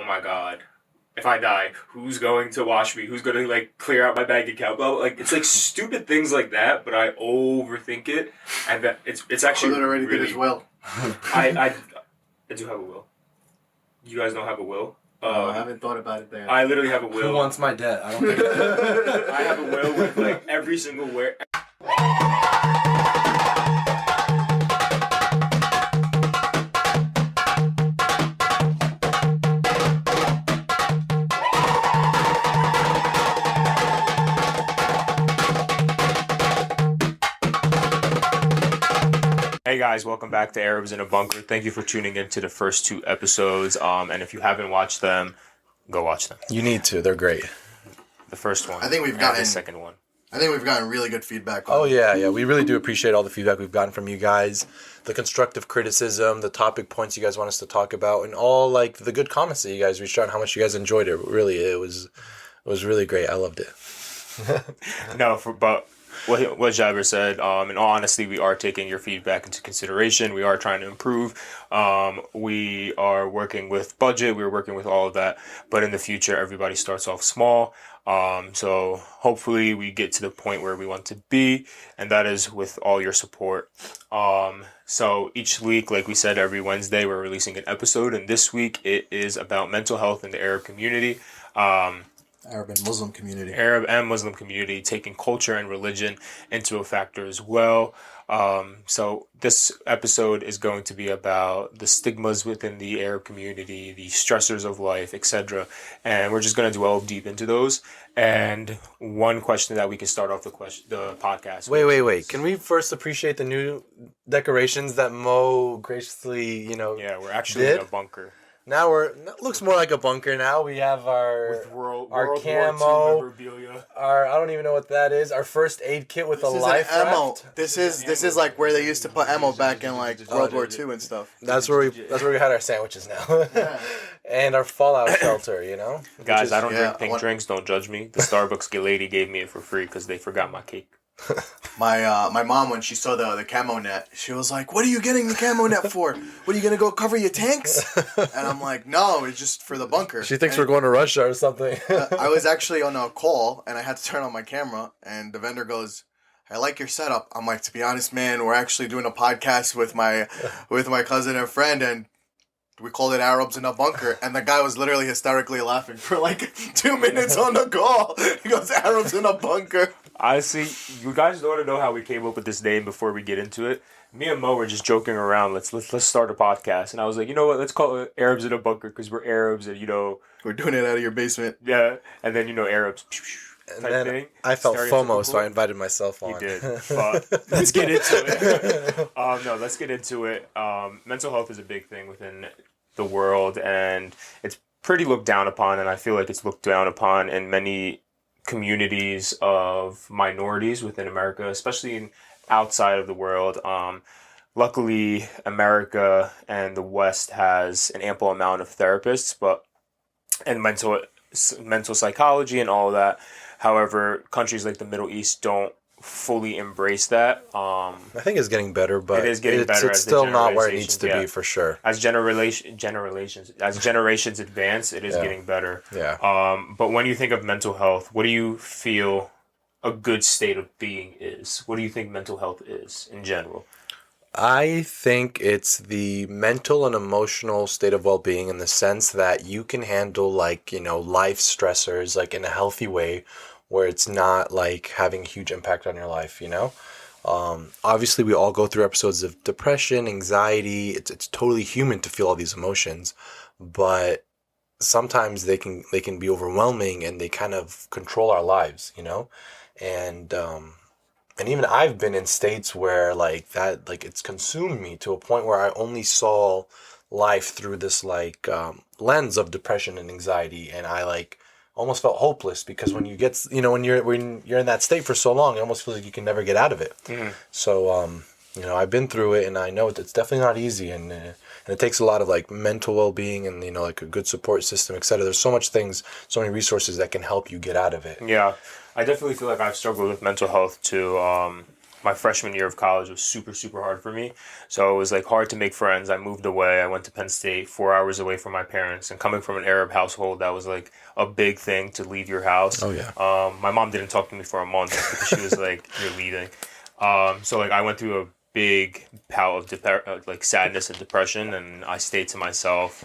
my God, if I die, who's going to wash me? Who's going to like clear out my bank account? But like it's like stupid things like that, but I overthink it, and that it's actually Well, already really. did his will. I do have a will. You guys don't have a will? I haven't thought about it there. I literally have a will. Who wants my debt? I don't think. I have a will with like every single where. Hey guys, welcome back to Arabs in a Bunker. Thank you for tuning in to the first two episodes. And if you haven't watched them, go watch them. You need to. They're great. The first one. I think we've and gotten the second one. I think we've gotten really good feedback. Oh yeah. We really do appreciate all the feedback we've gotten from you guys, the constructive criticism, the topic points you guys want us to talk about, and all like the good comments that you guys reached out and how much you guys enjoyed it. Really, it was really great. I loved it. But what Jabber said, in all honesty, we are taking your feedback into consideration. We are trying to improve. We are working with budget. We're working with all of that. But in the future, everybody starts off small. So hopefully we get to the point where we want to be, and that is with all your support. So each week, like we said, every Wednesday, we're releasing an episode. And this week, it is about mental health in the Arab community. Arab and Muslim community, taking culture and religion into a factor as well. So this episode is going to be about the stigmas within the Arab community, the stressors of life, etc. And we're just going to delve deep into those. And one question that we can start off the podcast. Wait. Can we first appreciate the new decorations that Mo graciously, Yeah, we're actually in a bunker. Now looks more like a bunker now. We have our World camo, War II memorabilia. I don't even know what that is. Our first aid kit with a life raft. This is like where they used to put ammo back in like World War II and stuff. That's where we had our sandwiches now. Yeah. And our fallout shelter, Guys, I don't drink pink drinks. Don't judge me. The Starbucks lady gave me it for free because they forgot my cake. My mom, when she saw the camo net, she was like, "What are you getting the camo net for? What, are you gonna go cover your tanks?" And I'm like, "No, it's just for the bunker." She thinks we're going to Russia or something. I was actually on a call and I had to turn on my camera, and the vendor goes, "I like your setup." I'm like, "To be honest, man, we're actually doing a podcast with my cousin and friend, and we called it Arabs in a Bunker," and the guy was literally hysterically laughing for like 2 minutes on the call. He goes, "Arabs in a Bunker." Honestly, you guys don't want to know how we came up with this name before we get into it. Me and Mo were just joking around. Let's start a podcast, and I was like, you know what? Let's call it Arabs in a Bunker because we're Arabs, and we're doing it out of your basement. Yeah, and then Arabs. And then thing. I felt FOMO, so I invited myself on. You did. But let's get into it. Let's get into it. Mental health is a big thing within the world, and it's pretty looked down upon, and I feel like it's looked down upon in many communities of minorities within America, especially outside of the world. Luckily, America and the West has an ample amount of therapists, and mental psychology and all of that. However, countries like the Middle East don't fully embrace that. I think it's getting better, but it is getting better. It's still not where it needs to be for sure. As generations advance, it is getting better. Yeah. But when you think of mental health, what do you feel a good state of being is? What do you think mental health is in general? I think it's the mental and emotional state of well-being in the sense that you can handle life stressors in a healthy way where it's not having a huge impact on your life, Obviously we all go through episodes of depression, anxiety. It's totally human to feel all these emotions, but sometimes they can be overwhelming and they kind of control our lives, And even I've been in states where it's consumed me to a point where I only saw life through this lens of depression and anxiety, and I almost felt hopeless because when you get when you're in that state for so long, it almost feels like you can never get out of it. Mm-hmm. So I've been through it, and I know it's definitely not easy, and it takes a lot of mental well-being and a good support system, etc. There's so many resources that can help you get out of it. Yeah. I definitely feel like I've struggled with mental health too. my freshman year of college was super, super hard for me. So it was like hard to make friends. I moved away. I went to Penn State, 4 hours away from my parents. And coming from an Arab household, that was like a big thing to leave your house. Oh, yeah. My mom didn't talk to me for a month because she was like, "You're leaving." So like I went through a big bout of like sadness and depression, and I stayed to myself.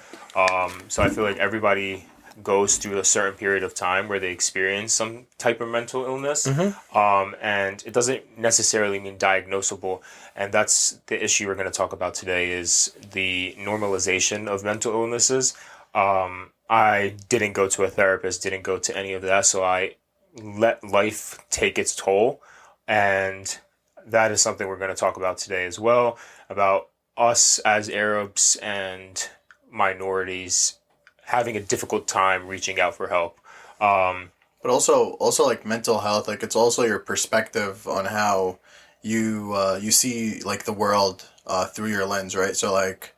So I feel like everybody goes through a certain period of time where they experience some type of mental illness, and it doesn't necessarily mean diagnosable. And that's the issue we're going to talk about today, is the normalization of mental illnesses. I didn't go to a therapist, didn't go to any of that, so I let life take its toll, and that is something we're going to talk about today as well, about us as Arabs and minorities having a difficult time reaching out for help. But also like mental health, like it's also your perspective on how you see like the world through your lens, right? So like,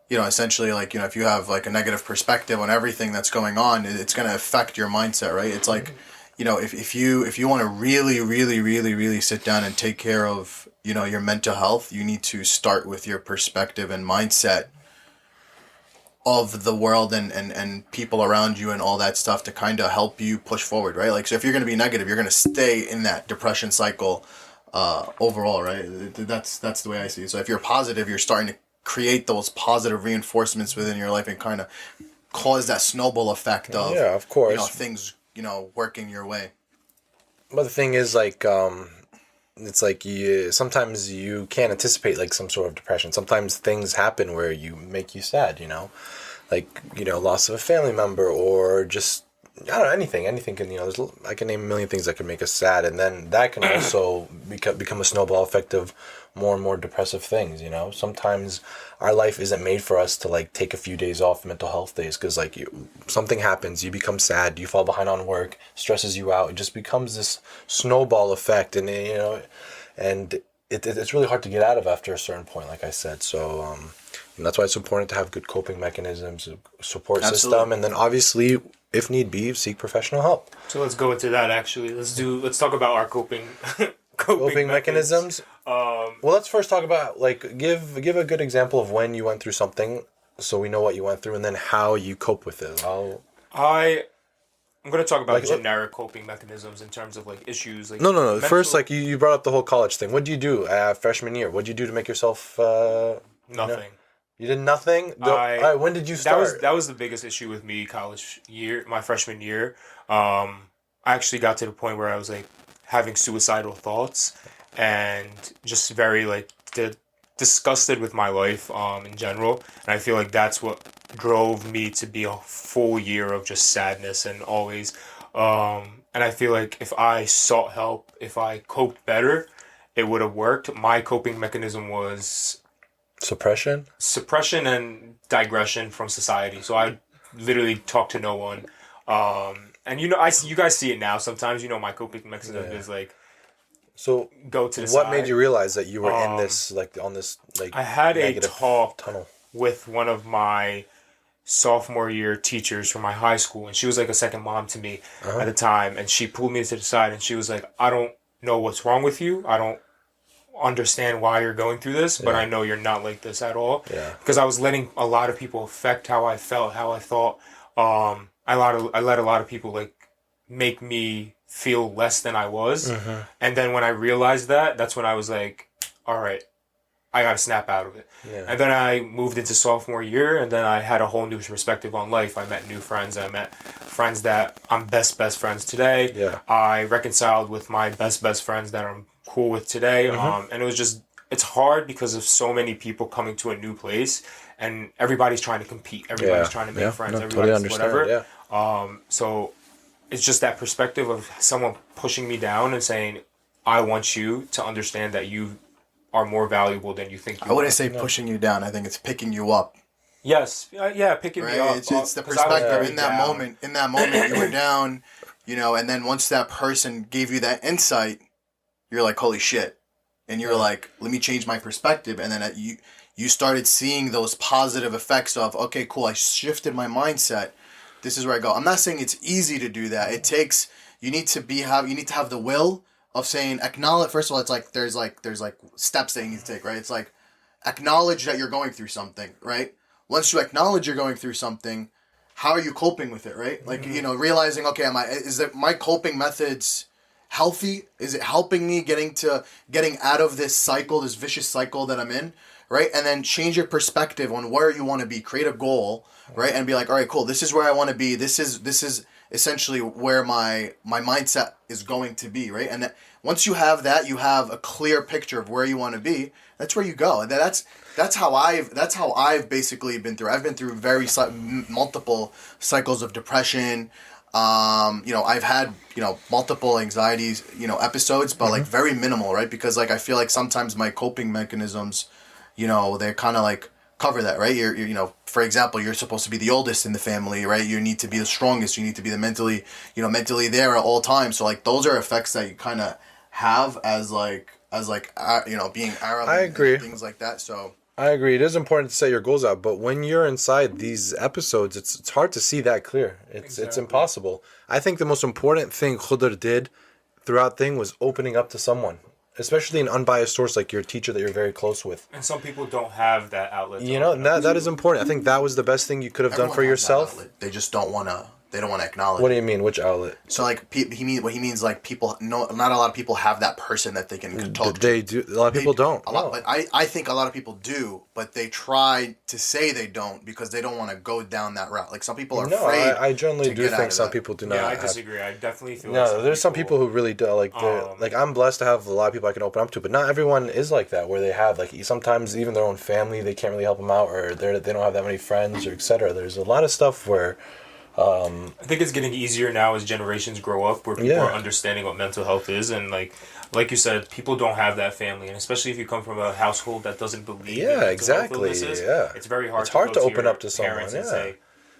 you know, essentially like, you know, if you have like a negative perspective on everything that's going on, it's going to affect your mindset, right? It's like, you know, if you want to really sit down and take care of, you know, your mental health, you need to start with your perspective and mindset of the world and people around you and all that stuff to kind of help you push forward, right? Like, so if you're going to be negative, you're going to stay in that depression cycle overall, right? That's the way I see it. So if you're positive, you're starting to create those positive reinforcements within your life and kind of cause that snowball effect of, yeah, of course, you know, things, you know, working your way. But the thing is, like, it's like sometimes you can't anticipate like some sort of depression. Sometimes things happen where you make you sad, you know, like, you know, loss of a family member, or just, I don't know, anything can, you know, I can name a million things that can make us sad, and then that can also become a snowball effect of more and more depressive things, you know. Sometimes our life isn't made for us to like take a few days off, mental health days, because like something happens, you become sad, you fall behind on work, stresses you out, it just becomes this snowball effect, and you know, and it's really hard to get out of after a certain point, like I said. So and that's why it's important to have good coping mechanisms, support system, and then obviously, if need be, seek professional help. So let's go into that. Actually, let's talk about our coping mechanisms. Well, let's first talk about, like, give a good example of when you went through something, so we know what you went through, and then how you cope with it. I'm going to talk about like, generic coping mechanisms in terms of like issues. Like no. First, like you brought up the whole college thing. What did you do freshman year? What did you do to make yourself? Nothing. You know? You did nothing. All right, when did you start? That was the biggest issue with me college year, my freshman year. I actually got to the point where I was like having suicidal thoughts and just very like disgusted with my life in general. And I feel like that's what drove me to be a full year of just sadness and always. And I feel like if I sought help, if I coped better, it would have worked. My coping mechanism was suppression and digression from society. So I literally talk to no one. And you know, you guys see it now. Sometimes, you know, my coping mechanism is like, so go to the what side. Made you realize that you were in this, like, on this, like, I had a talk tunnel with one of my sophomore year teachers from my high school, and she was like a second mom to me at the time, and she pulled me to the side and she was like, I don't know what's wrong with you. I don't understand why you're going through this, but I know you're not like this at all. Yeah. Because I was letting a lot of people affect how I felt, how I thought. I let a lot of people like make me feel less than I was. And then when I realized that, that's when I was like, all right, I gotta snap out of it. Yeah. And then I moved into sophomore year, and then I had a whole new perspective on life. I met new friends. I met friends that I'm best friends today. Yeah. I reconciled with my best friends that I'm cool with today. And it was just, it's hard because of so many people coming to a new place, and everybody's trying to compete. Everybody's trying to make friends. Everybody's whatever. Yeah. So it's just that perspective of someone pushing me down and saying, I want you to understand that you are more valuable than you think you are. I wouldn't say pushing you down. I think it's picking you up. Yes. Yeah, picking me up. It's the perspective in that moment. In that moment, you were down, you know, and then once that person gave you that insight, you're like, holy shit. And you're like, let me change my perspective. And then you started seeing those positive effects of, okay, cool, I shifted my mindset. This is where I go. I'm not saying it's easy to do that. It takes, you need to have the will, of saying acknowledge. First of all, it's like there's steps that you need to take, right? It's like acknowledge that you're going through something, right? Once you acknowledge you're going through something, how are you coping with it, right? Like, realizing, okay, is that my coping methods healthy? Is it helping me getting out of this cycle, this vicious cycle that I'm in, right? And then change your perspective on where you want to be, create a goal, right? And be like, all right, cool, this is where I want to be. This is essentially where my mindset is going to be, right? And once you have that, you have a clear picture of where you want to be. That's where you go. And that's how I've basically been through. I've been through multiple cycles of depression. I've had, multiple anxieties, episodes, but like very minimal, right? Because like I feel like sometimes my coping mechanisms, they kind of like cover that, right? You're for example, you're supposed to be the oldest in the family, right? You need to be the strongest. You need to be the mentally there at all times. So like those are effects that you kind of have as being Arab. I agree. And things like that. So I agree. It is important to set your goals out, but when you're inside these episodes, it's hard to see that clear. It's impossible. I think the most important thing Khudr did throughout thing was opening up to someone, especially an unbiased source like your teacher that you're very close with. And some people don't have that outlet. That is important. I think that was the best thing you could have done for yourself. They just don't want to. They don't want to acknowledge. What do you mean? Which outlet? So like he means like people. No, not a lot of people have that person that they can talk to. They do. A lot of people don't. But I think a lot of people do, but they try to say they don't because they don't want to go down that route. Like some people are afraid. I generally do think some people do not. Yeah, I disagree. I definitely feel. No, there's some people who really do. Like I'm blessed to have a lot of people I can open up to, but not everyone is like that. Where they have like sometimes even their own family, they can't really help them out, or they don't have that many friends, or etc. There's a lot of stuff where. I think it's getting easier now as generations grow up, where people are understanding what mental health is, and like you said, people don't have that family, and especially if you come from a household that doesn't believe. Yeah, exactly. It's very hard. It's hard to open up to someone. And say,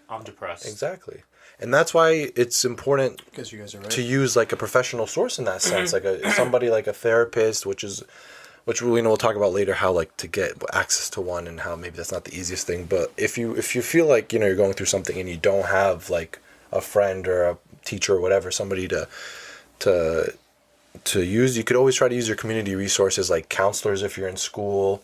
"I'm depressed." Exactly, and that's why it's important because you guys are right. to use like a professional source in that sense, like somebody like a therapist, which we'll talk about later, how like to get access to one and how maybe that's not the easiest thing. But if you feel like you're going through something and you don't have like a friend or a teacher or whatever, somebody to use, you could always try to use your community resources like counselors if you're in school.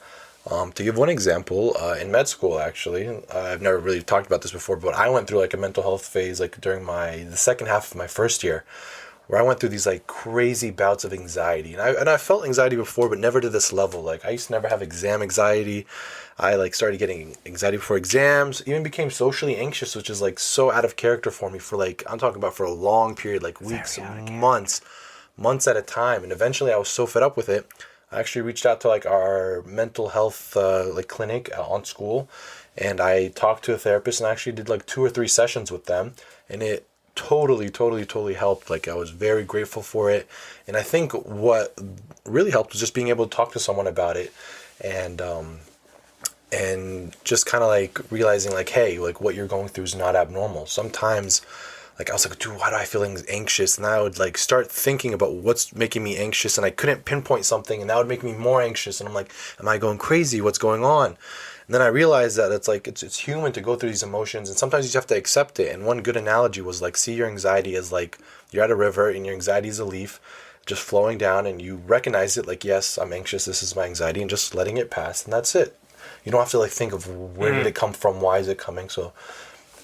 To give one example, in med school actually, I've never really talked about this before, but I went through like a mental health phase like during the second half of my first year, where I went through these like crazy bouts of anxiety. And I felt anxiety before, but never to this level. Like I used to never have exam anxiety. I like started getting anxiety before exams, even became socially anxious, which is like so out of character for me for like, I'm talking about for a long period, like weeks, months at a time. And eventually I was so fed up with it. I actually reached out to like our mental health like clinic on school, and I talked to a therapist and I actually did like 2 or 3 sessions with them, and it totally helped. Like I was very grateful for it, and I think what really helped was just being able to talk to someone about it, and just kind of like realizing like, hey, like what you're going through is not abnormal. Sometimes like I was like, dude, why do I feel anxious? And I would like start thinking about what's making me anxious, and I couldn't pinpoint something, and that would make me more anxious, and I'm like, am I going crazy? What's going on? And then I realized that it's like it's human to go through these emotions, and sometimes you just have to accept it. And one good analogy was like, see your anxiety as like you're at a river and your anxiety is a leaf just flowing down, and you recognize it like, yes, I'm anxious, this is my anxiety, and just letting it pass, and that's it. You don't have to like think of where did it come from, why is it coming. So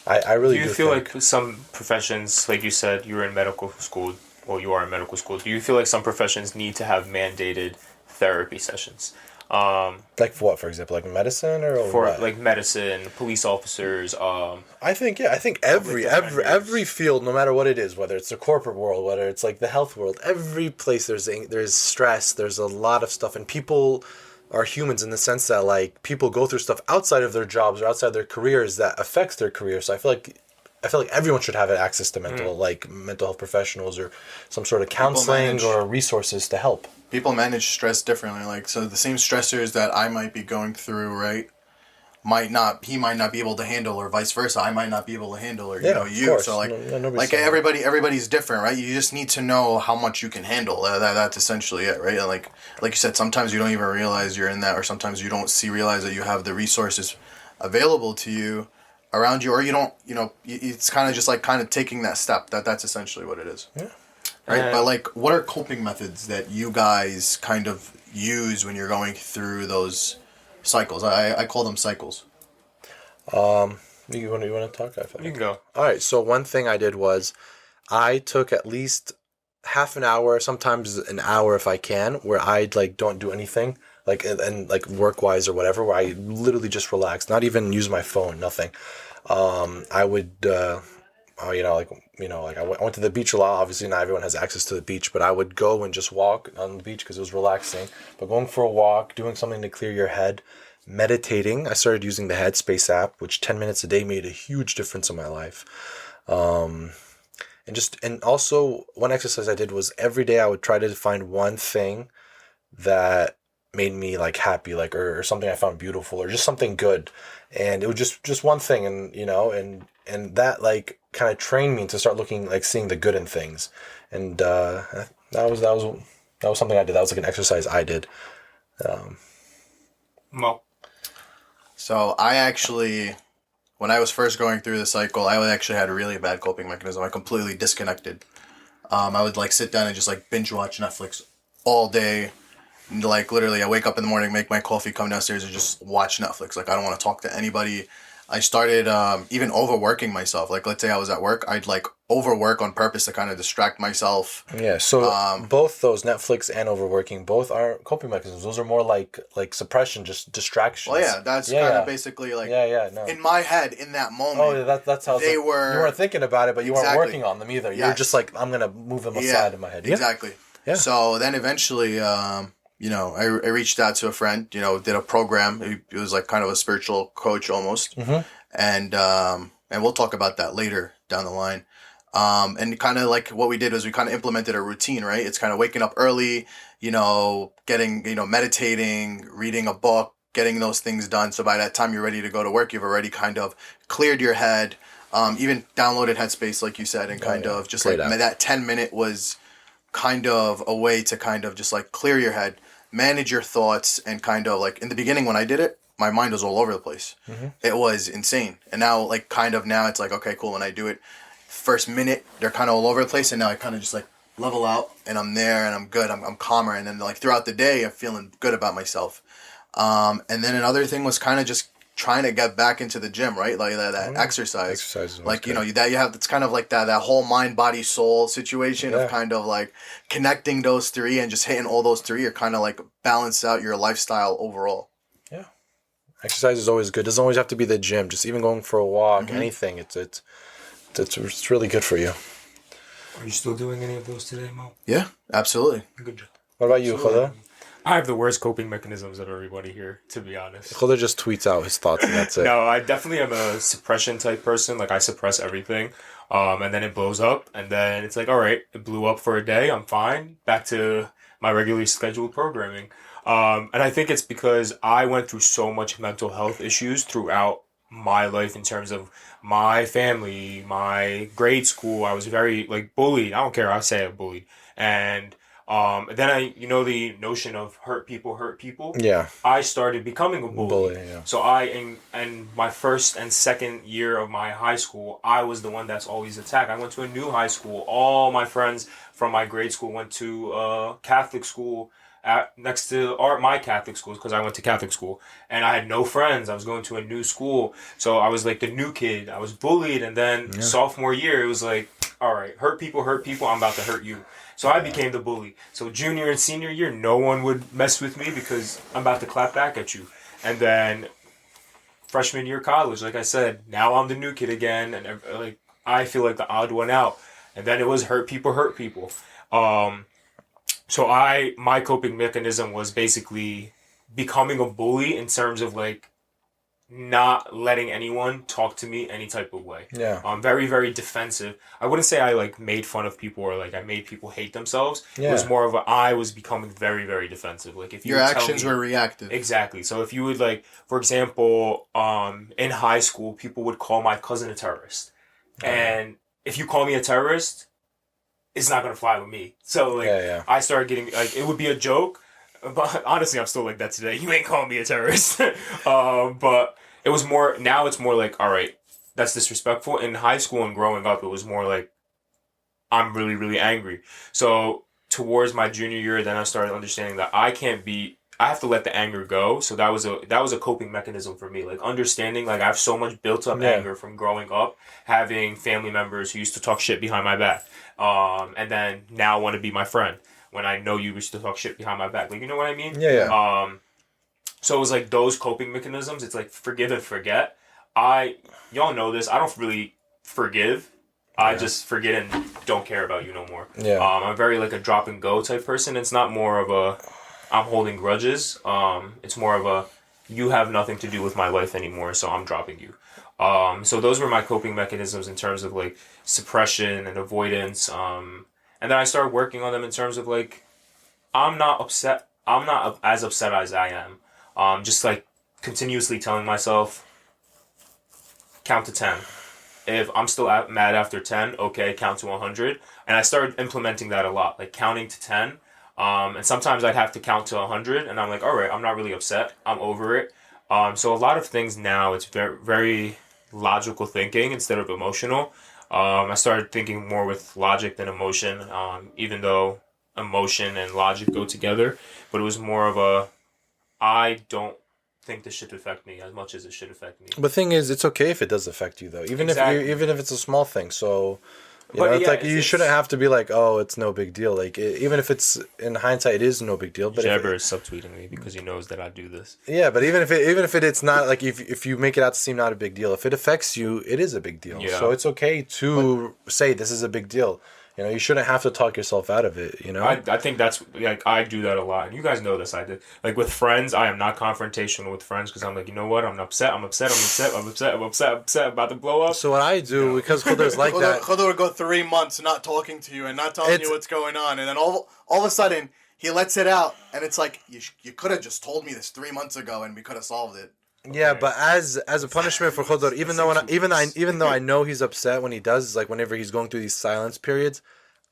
I really do feel like some professions, like you said, you were in medical school, well, you are in medical school. Do you feel like some professions need to have mandated therapy sessions? Like for what, for example, like medicine or for what? Like medicine, police officers. I think every field, no matter what it is, whether it's the corporate world, whether it's like the health world, every place there's stress, there's a lot of stuff, and people are humans in the sense that like people go through stuff outside of their jobs or outside their careers that affects their career. So I feel like everyone should have access to mental health professionals or some sort of counseling or resources to help. People manage stress differently. Like, so the same stressors that I might be going through, right, he might not be able to handle, or vice versa. I might not be able to handle, or you. Course. So like everybody's different, right? You just need to know how much you can handle. That's essentially it, right? And like you said, sometimes you don't even realize you're in that, or sometimes you don't realize that you have the resources available to you around you, or you don't. It's kind of just like taking that step. That's essentially what it is. Yeah. right? And- But like, what are coping methods that you guys kind of use when you're going through those cycles? I call them cycles. You want to talk? You can go. All right. So one thing I did was I took at least half an hour, sometimes an hour if I can, where I like don't do anything, like and like work wise or whatever, where I literally just relax, not even use my phone, nothing. I would, I went to the beach a lot. Obviously, not everyone has access to the beach, but I would go and just walk on the beach because it was relaxing. But going for a walk, doing something to clear your head, meditating. I started using the Headspace app, which 10 minutes a day made a huge difference in my life. And also one exercise I did was every day I would try to find one thing that made me like happy, like or something I found beautiful or just something good. And it was just one thing, and that like kind of trained me to start looking, like seeing the good in things. And that was something I did. That was like an exercise I did. Mo. So I actually, when I was first going through the cycle, I actually had a really bad coping mechanism. I completely disconnected. I would like sit down and just like binge watch Netflix all day. Like literally, I wake up in the morning, make my coffee, come downstairs, and just watch Netflix. Like I don't want to talk to anybody. I started even overworking myself. Like let's say I was at work, I'd like overwork on purpose to kind of distract myself. Yeah, so both those, Netflix and overworking, both are coping mechanisms. Those are more like suppression, just distractions. Well, yeah, that's kind of basically like no. in my head in that moment. Oh, that's how they like, were. You weren't thinking about it, but you Exactly. weren't working on them either. You were just like, I'm gonna move them aside in my head. Exactly. Yeah. So then eventually, I reached out to a friend. Did a program. It was like kind of a spiritual coach almost. Mm-hmm. And we'll talk about that later down the line. And kind of like what we did was we kind of implemented a routine, right? It's kind of waking up early, getting, meditating, reading a book, getting those things done. So by that time you're ready to go to work, you've already kind of cleared your head, even downloaded Headspace, like you said, and of just great like app. That 10-minute was kind of a way to kind of just like clear your head, manage your thoughts, and kind of like in the beginning when I did it, my mind was all over the place. Mm-hmm. It was insane. And now like now it's like, okay, cool. When I do it, first minute, they're kind of all over the place. And now I kind of just like level out and I'm there and I'm good. I'm calmer. And then like throughout the day, I'm feeling good about myself. And then another thing was kind of just trying to get back into the gym, right? Like that exercise. Exercise like, that you have, it's kind of like that whole mind, body, soul situation of kind of like connecting those three and just hitting all those three or kind of like balance out your lifestyle overall. Yeah. Exercise is always good. It doesn't always have to be the gym. Just even going for a walk, anything. It's really good for you. Are you still doing any of those today, Mo? Yeah, absolutely. Good job. What about you, Khoda? I have the worst coping mechanisms of everybody here, to be honest. Khoda just tweets out his thoughts and that's it. No, I definitely am a suppression type person. Like I suppress everything. And then it blows up and then it's like, all right, it blew up for a day. I'm fine. Back to my regularly scheduled programming. And I think it's because I went through so much mental health issues throughout my life in terms of my family, my grade school. I was very like bullied. I don't care. I say it, bullied. And then the notion of hurt people. Yeah. I started becoming a bully. Yeah. So in my first and second year of my high school, I was the one that's always attacked. I went to a new high school. All my friends from my grade school went to Catholic school next to my Catholic schools because I went to Catholic school and I had no friends. I was going to a new school. So I was like the new kid. I was bullied. And then sophomore year, it was like, all right, hurt people. I'm about to hurt you. So I became the bully. So junior and senior year, no one would mess with me because I'm about to clap back at you. And then freshman year college, like I said, now I'm the new kid again. And like I feel like the odd one out. And then it was hurt people. So my coping mechanism was basically becoming a bully in terms of like not letting anyone talk to me any type of way. Yeah. I'm very, very defensive. I wouldn't say I like made fun of people or like I made people hate themselves. Yeah. It was more of I was becoming very, very defensive. Like if your actions were reactive. Exactly. So if you would like, for example, in high school, people would call my cousin a terrorist. And if you call me a terrorist, it's not going to fly with me. So like I started getting like, it would be a joke. But honestly, I'm still like that today. You ain't calling me a terrorist. But it was more, now it's more like, all right, that's disrespectful. In high school and growing up, it was more like, I'm really, really angry. So towards my junior year, then I started understanding that I have to let the anger go. So that was a coping mechanism for me. Like understanding, like I have so much built up Yeah. anger from growing up, having family members who used to talk shit behind my back, and then now want to be my friend when I know you used to talk shit behind my back. Like, you know what I mean? Yeah, yeah. So it was like those coping mechanisms. It's like forgive and forget. Y'all know this. I don't really forgive. I just forget and don't care about you no more. Yeah. I'm very like a drop and go type person. It's not more of a I'm holding grudges. It's more of a you have nothing to do with my life anymore, so I'm dropping you. So those were my coping mechanisms in terms of like suppression and avoidance. And then I started working on them in terms of like I'm not upset. I'm not as upset as I am. Just like continuously telling myself, count to 10. If I'm still mad after 10, okay, count to 100. And I started implementing that a lot, like counting to 10. And sometimes I'd have to count to 100, and I'm like, all right, I'm not really upset. I'm over it. So a lot of things now, it's very, very logical thinking instead of emotional. I started thinking more with logic than emotion, even though emotion and logic go together. But it was more of a I don't think this should affect me as much as it should affect me. But the thing is, it's okay if it does affect you, though, even Exactly. even if it's a small thing. So, you But know, it's yeah, like you shouldn't have to be like, oh, it's no big deal. Like even if it's in hindsight, it is no big deal. But Jabber is subtweeting me because he knows that I do this. yeah, but even if it's not like if you make it out to seem not a big deal, if it affects you, it is a big deal. Yeah. So it's okay to say this is a big deal. You know, you shouldn't have to talk yourself out of it, you know? I think that's like I do that a lot, and you guys know this. I did like with friends. I am not confrontational with friends because I'm like, you know what? I'm upset. I'm about to blow up. So what I do, because Khudr's like that. Khudr would go 3 months not talking to you and not telling you what's going on, and then all of a sudden he lets it out, and it's like you could have just told me this 3 months ago, and we could have solved it. Yeah, but as a punishment for Khudr, even though I know he's upset when he does, like whenever he's going through these silence periods,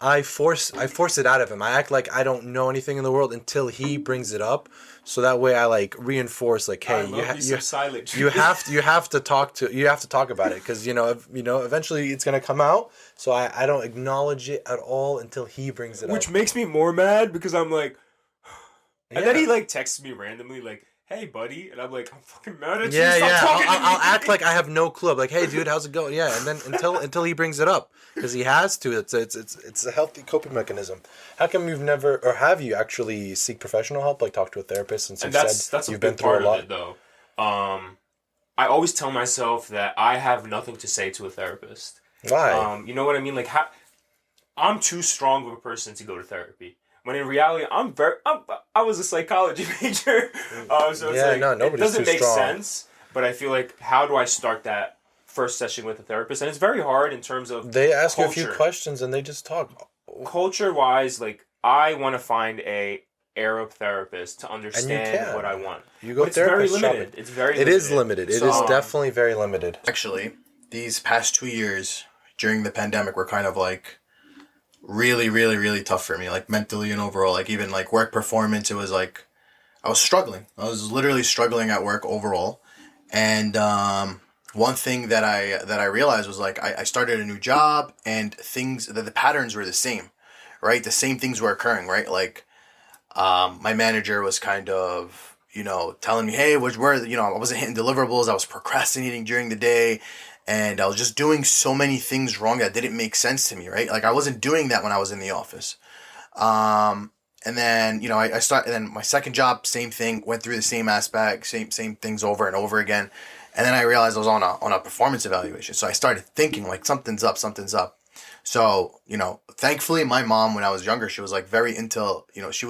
I force it out of him. I act like I don't know anything in the world until he brings it up, so that way I like reinforce like, hey, you have to talk about it because eventually it's gonna come out. So I don't acknowledge it at all until he brings it up. Which makes me more mad because I'm like, and then he like texts me randomly like, hey buddy, and I'm like, I'm fucking mad at you. I'll act like I have no clue. I'm like, hey dude, how's it going? Yeah, and then until he brings it up because he has to. It's a healthy coping mechanism. How come you've never or have you actually seek professional help, like talk to a therapist since that's you've a been big through part a lot? of it though. I always tell myself that I have nothing to say to a therapist. Why? You know what I mean? Like I'm too strong of a person to go to therapy. When in reality, I was a psychology major, so it's like it doesn't make sense. But I feel like how do I start that first session with a therapist? And it's very hard in terms of They ask culture. you a few questions and they just talk. Culture wise, like I want to find a Arab therapist to understand what I want. You go But it's very therapist limited. shopping. It's very It is limited. It is definitely very limited. Actually, these past 2 years during the pandemic were kind of like really, really, really tough for me, like mentally and overall. Like even like work performance, it was like I was struggling. I was literally struggling at work overall. And one thing that I realized was like I started a new job and the patterns were the same, right? The same things were occurring, right? Like my manager was kind of telling me, hey, I wasn't hitting deliverables. I was procrastinating during the day. And I was just doing so many things wrong that didn't make sense to me, right? Like I wasn't doing that when I was in the office. And then, I started, and then my second job, same thing, went through the same aspect, same things over and over again. And then I realized I was on a performance evaluation. So I started thinking like something's up. So, thankfully my mom, when I was younger, she was like very into, she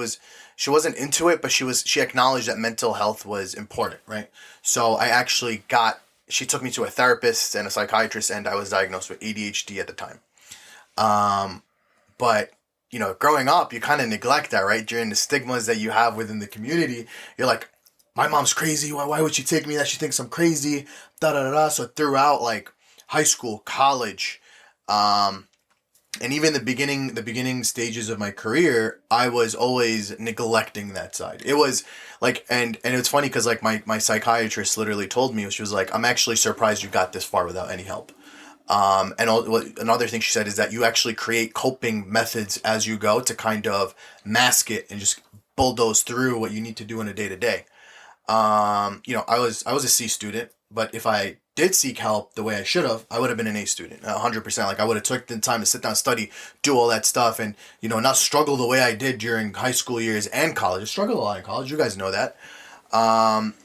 wasn't into it, but she acknowledged that mental health was important, right? So she took me to a therapist and a psychiatrist, and I was diagnosed with ADHD at the time. But, growing up, you kind of neglect that, right? During the stigmas that you have within the community, you're like, my mom's crazy. Why would she take me that? She thinks I'm crazy. So throughout like high school, college, and even the beginning stages of my career, I was always neglecting that side. It was like, and it's funny because like my psychiatrist literally told me, she was like, I'm actually surprised you got this far without any help. Another thing she said is that you actually create coping methods as you go to kind of mask it and just bulldoze through what you need to do in a day to day. I was a C student, but if I did seek help the way I should have, I would have been an A student, 100%. Like I would have took the time to sit down, study, do all that stuff, and not struggle the way I did during high school years and college. I struggled a lot in college. You guys know that.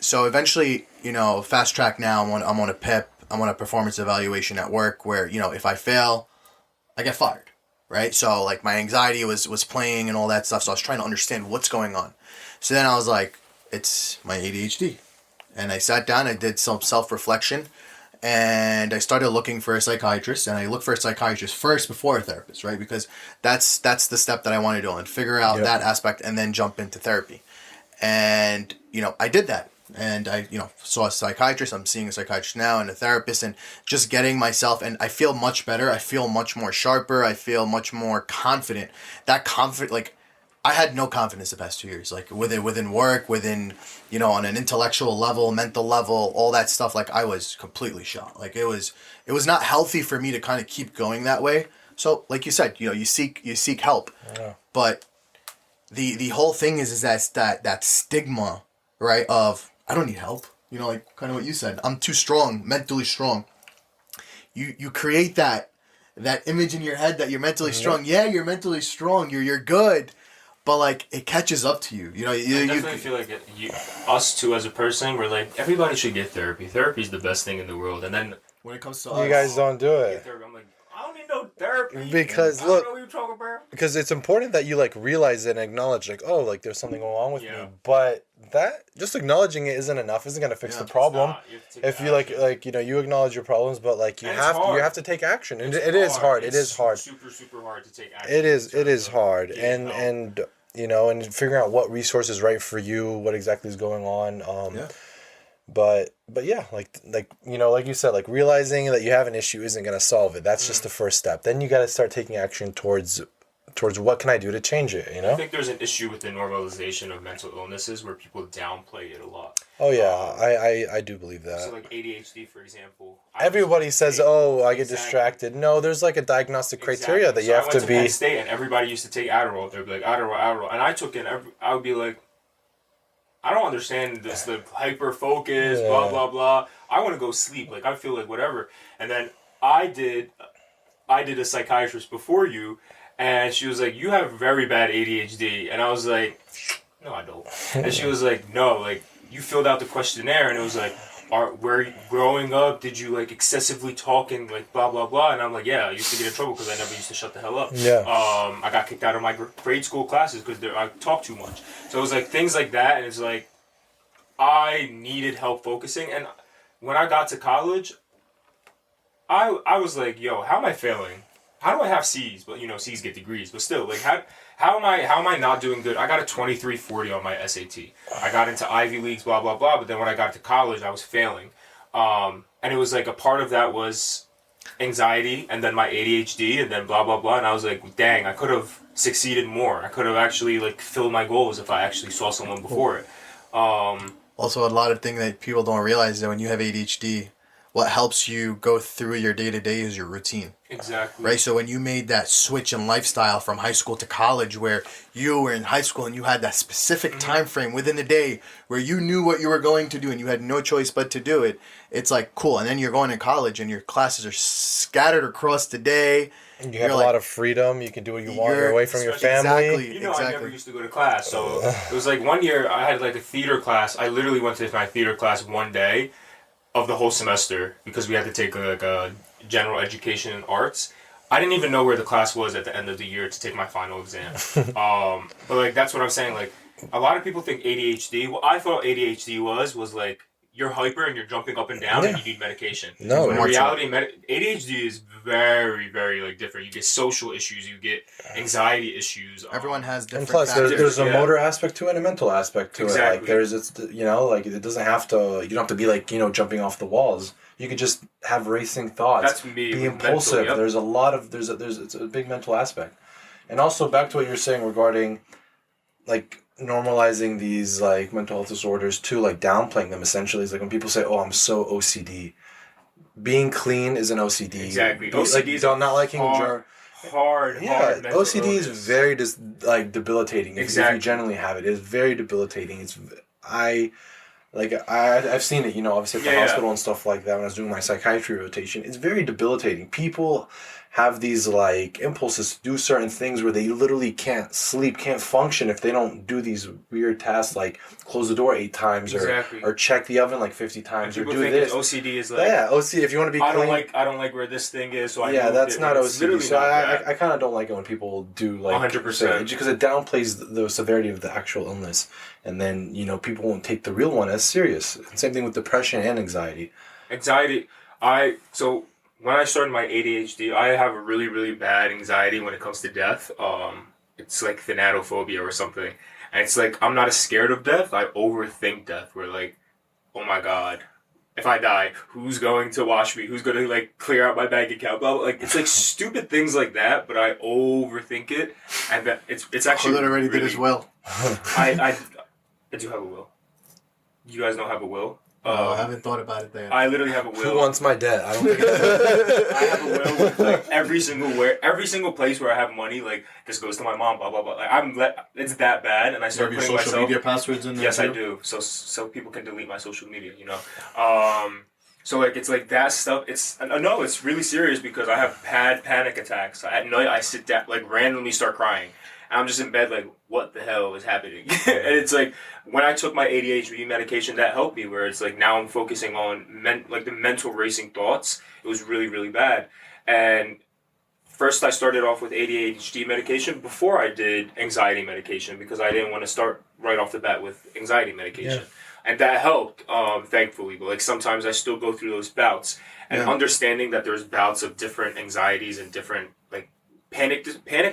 So eventually, fast track now. I'm on a PEP. I'm on a performance evaluation at work where if I fail, I get fired. Right. So like my anxiety was playing and all that stuff. So I was trying to understand what's going on. So then I was like, it's my ADHD. And I sat down, I did some self-reflection, and I started looking for a psychiatrist, and I looked for a psychiatrist first before a therapist, right? Because that's the step that I want to do, and figure out that aspect and then jump into therapy. And, I did that. And I, saw a psychiatrist. I'm seeing a psychiatrist now and a therapist, and just getting myself, and I feel much better. I feel much more sharper. I feel much more confident. Like, I had no confidence the past 2 years, like within work, within, on an intellectual level, mental level, all that stuff. Like I was completely shot. Like it was not healthy for me to kind of keep going that way. So like you said, you seek help, but the whole thing is that stigma, right? Of I don't need help. Like kind of what you said. I'm too strong, mentally strong. You create that image in your head that you're mentally strong. Yeah, you're mentally strong. You're good. But like it catches up to you, I definitely feel like us too as a person, we're like everybody should get therapy. Therapy is the best thing in the world. And then when it comes to you guys don't do it. I'm like, I don't need no therapy because I don't know what you're talking about. Because it's important that you like realize it and acknowledge like, oh, like there's something going on with me. But that just acknowledging it isn't enough. Isn't gonna fix the problem. If you you acknowledge your problems, but like you have to take action, and it is hard. It is hard. Super hard to take action. It is hard, and and figuring out what resource is right for you, what exactly is going on. But yeah, like you said, like realizing that you have an issue isn't gonna solve it. That's just the first step. Then you got to start taking action towards what can I do to change it. I think there's an issue with the normalization of mental illnesses where people downplay it a lot. Oh yeah, I do believe that. So like ADHD, for example. Everybody says, "Oh, I get distracted." No, there's like a diagnostic criteria that you have to be. I went to Penn State, and everybody used to take Adderall. They'd be like Adderall, and I took it. I would be like, I don't understand this. The hyper focus, blah blah blah. I want to go sleep. Like I feel like whatever. And then I did a psychiatrist before you, and she was like, "You have very bad ADHD," and I was like, "No, I don't." And she was like, "No, like." You filled out the questionnaire and it was like, growing up, did you like excessively talk and like blah blah blah? And I'm like, yeah, I used to get in trouble because I never used to shut the hell up. Yeah. I got kicked out of my grade school classes because I talked too much. So it was like things like that, and it's like I needed help focusing. And when I got to college, I was like, yo, how am I failing? How do I have C's? But C's get degrees, but still, like how am I not doing good? I got a 2340 on my SAT. I got into Ivy Leagues, blah blah blah. But then when I got to college, I was failing, and it was like a part of that was anxiety, and then my ADHD, and then blah blah blah. And I was like, dang, I could have succeeded more. I could have actually like filled my goals if I actually saw someone before it. Also, a lot of things that people don't realize is that when you have ADHD, what helps you go through your day-to-day is your routine. Exactly. Right? So when you made that switch in lifestyle from high school to college, where you were in high school and you had that specific time frame within the day where you knew what you were going to do and you had no choice but to do it, it's like cool. And then you're going to college and your classes are scattered across the day. You have a lot of freedom. You can do what you want. You're away from your family. Exactly. I never used to go to class. So it was like one year I had like a theater class. I literally went to my theater class one day of the whole semester because we had to take like a general education in arts. I didn't even know where the class was at the end of the year to take my final exam. But like that's what I'm saying. Like a lot of people think ADHD. What I thought ADHD was like you're hyper and you're jumping up and down and you need medication. No, but in reality, ADHD is very, very like different. You get social issues, you get anxiety issues. Everyone has different. And plus, there's a motor aspect to it and a mental aspect to it. Like there's, like it doesn't have to. You don't have to be like jumping off the walls. You could just have racing thoughts. That's me. Be impulsive. Mental, yep. There's a lot of it's a big mental aspect, and also back to what you're saying regarding, like normalizing these like mental health disorders too, like downplaying them essentially is like when people say, "Oh, I'm so OCD." being clean is an OCD. Exactly. OCD is not liking hard mental OCD is illness. very debilitating. Exactly. If you generally have it, it's very debilitating. I've seen it, obviously at the hospital and stuff like that when I was doing my psychiatry rotation. It's very debilitating. People have these impulses to do certain things where they literally can't sleep, can't function if they don't do these weird tasks like close the door 8 times or check the oven 50 times or do this. OCD is OCD. If you want to be clean, I don't like where this thing is, so that's not OCD. So I kind of don't like it when people do 100% because it downplays the severity of the actual illness, and then people won't take the real one as serious. Same thing with depression and anxiety. When I started my ADHD, I have a really, really bad anxiety when it comes to death. It's like thanatophobia or something. And it's I'm not as scared of death. I overthink death. We're oh my God, if I die, who's going to wash me? Who's going to clear out my bank account? Blah, blah. It's stupid things like that, but I overthink it. And that it's actually Khalid already did his will. I do have a will. You guys don't have a will? I haven't thought about it there. I literally have a will. Who wants my debt? I don't think I have a will with every single place where I have money, this goes to my mom, blah blah blah. It's that bad, and I started putting your social media passwords in there. Yes, too? I do. So people can delete my social media. So it's that stuff. It's really serious because I have had panic attacks. At night I sit down, randomly start crying. I'm just in bed what the hell is happening? And it's when I took my ADHD medication, that helped me, where it's now I'm focusing on the mental racing thoughts. It was really, really bad. And first I started off with ADHD medication before I did anxiety medication because I didn't want to start right off the bat with anxiety medication. Yeah. And that helped, thankfully. But sometimes I still go through those bouts. And understanding that there's bouts of different anxieties and different panic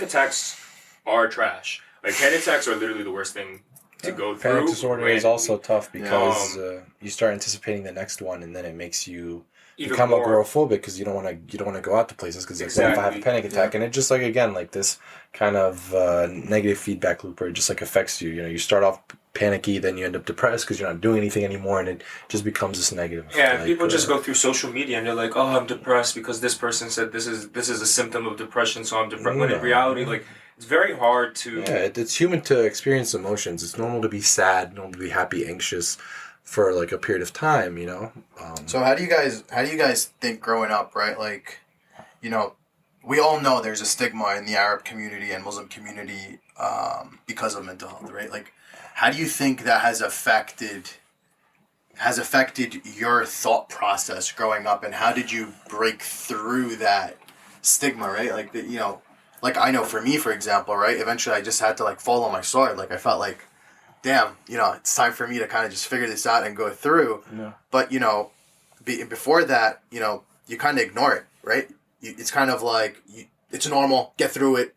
attacks are trash. Panic attacks are literally the worst thing to go through. Panic disorder is also tough because you start anticipating the next one, and then it makes you become agoraphobic because you don't want to go out to places because what if I have a panic attack? And it just this kind of negative feedback loop where it just affects you. You start off panicky, then you end up depressed because you're not doing anything anymore, and it just becomes this negative. Yeah, people just go through social media and they're oh, I'm depressed because this person said this is a symptom of depression, so I'm depressed. When in reality, it's very hard to... Yeah, it's human to experience emotions. It's normal to be sad, normal to be happy, anxious for a period of time, So how do you guys think growing up, right? We all know there's a stigma in the Arab community and Muslim community because of mental health, right? How do you think that has affected your thought process growing up, and how did you break through that stigma, right? I know for me, for example, right, eventually I just had to follow my sword. I felt damn, it's time for me to kind of just figure this out and go through. Yeah. But, before that, you kind of ignore it, right? It's kind of it's normal, get through it,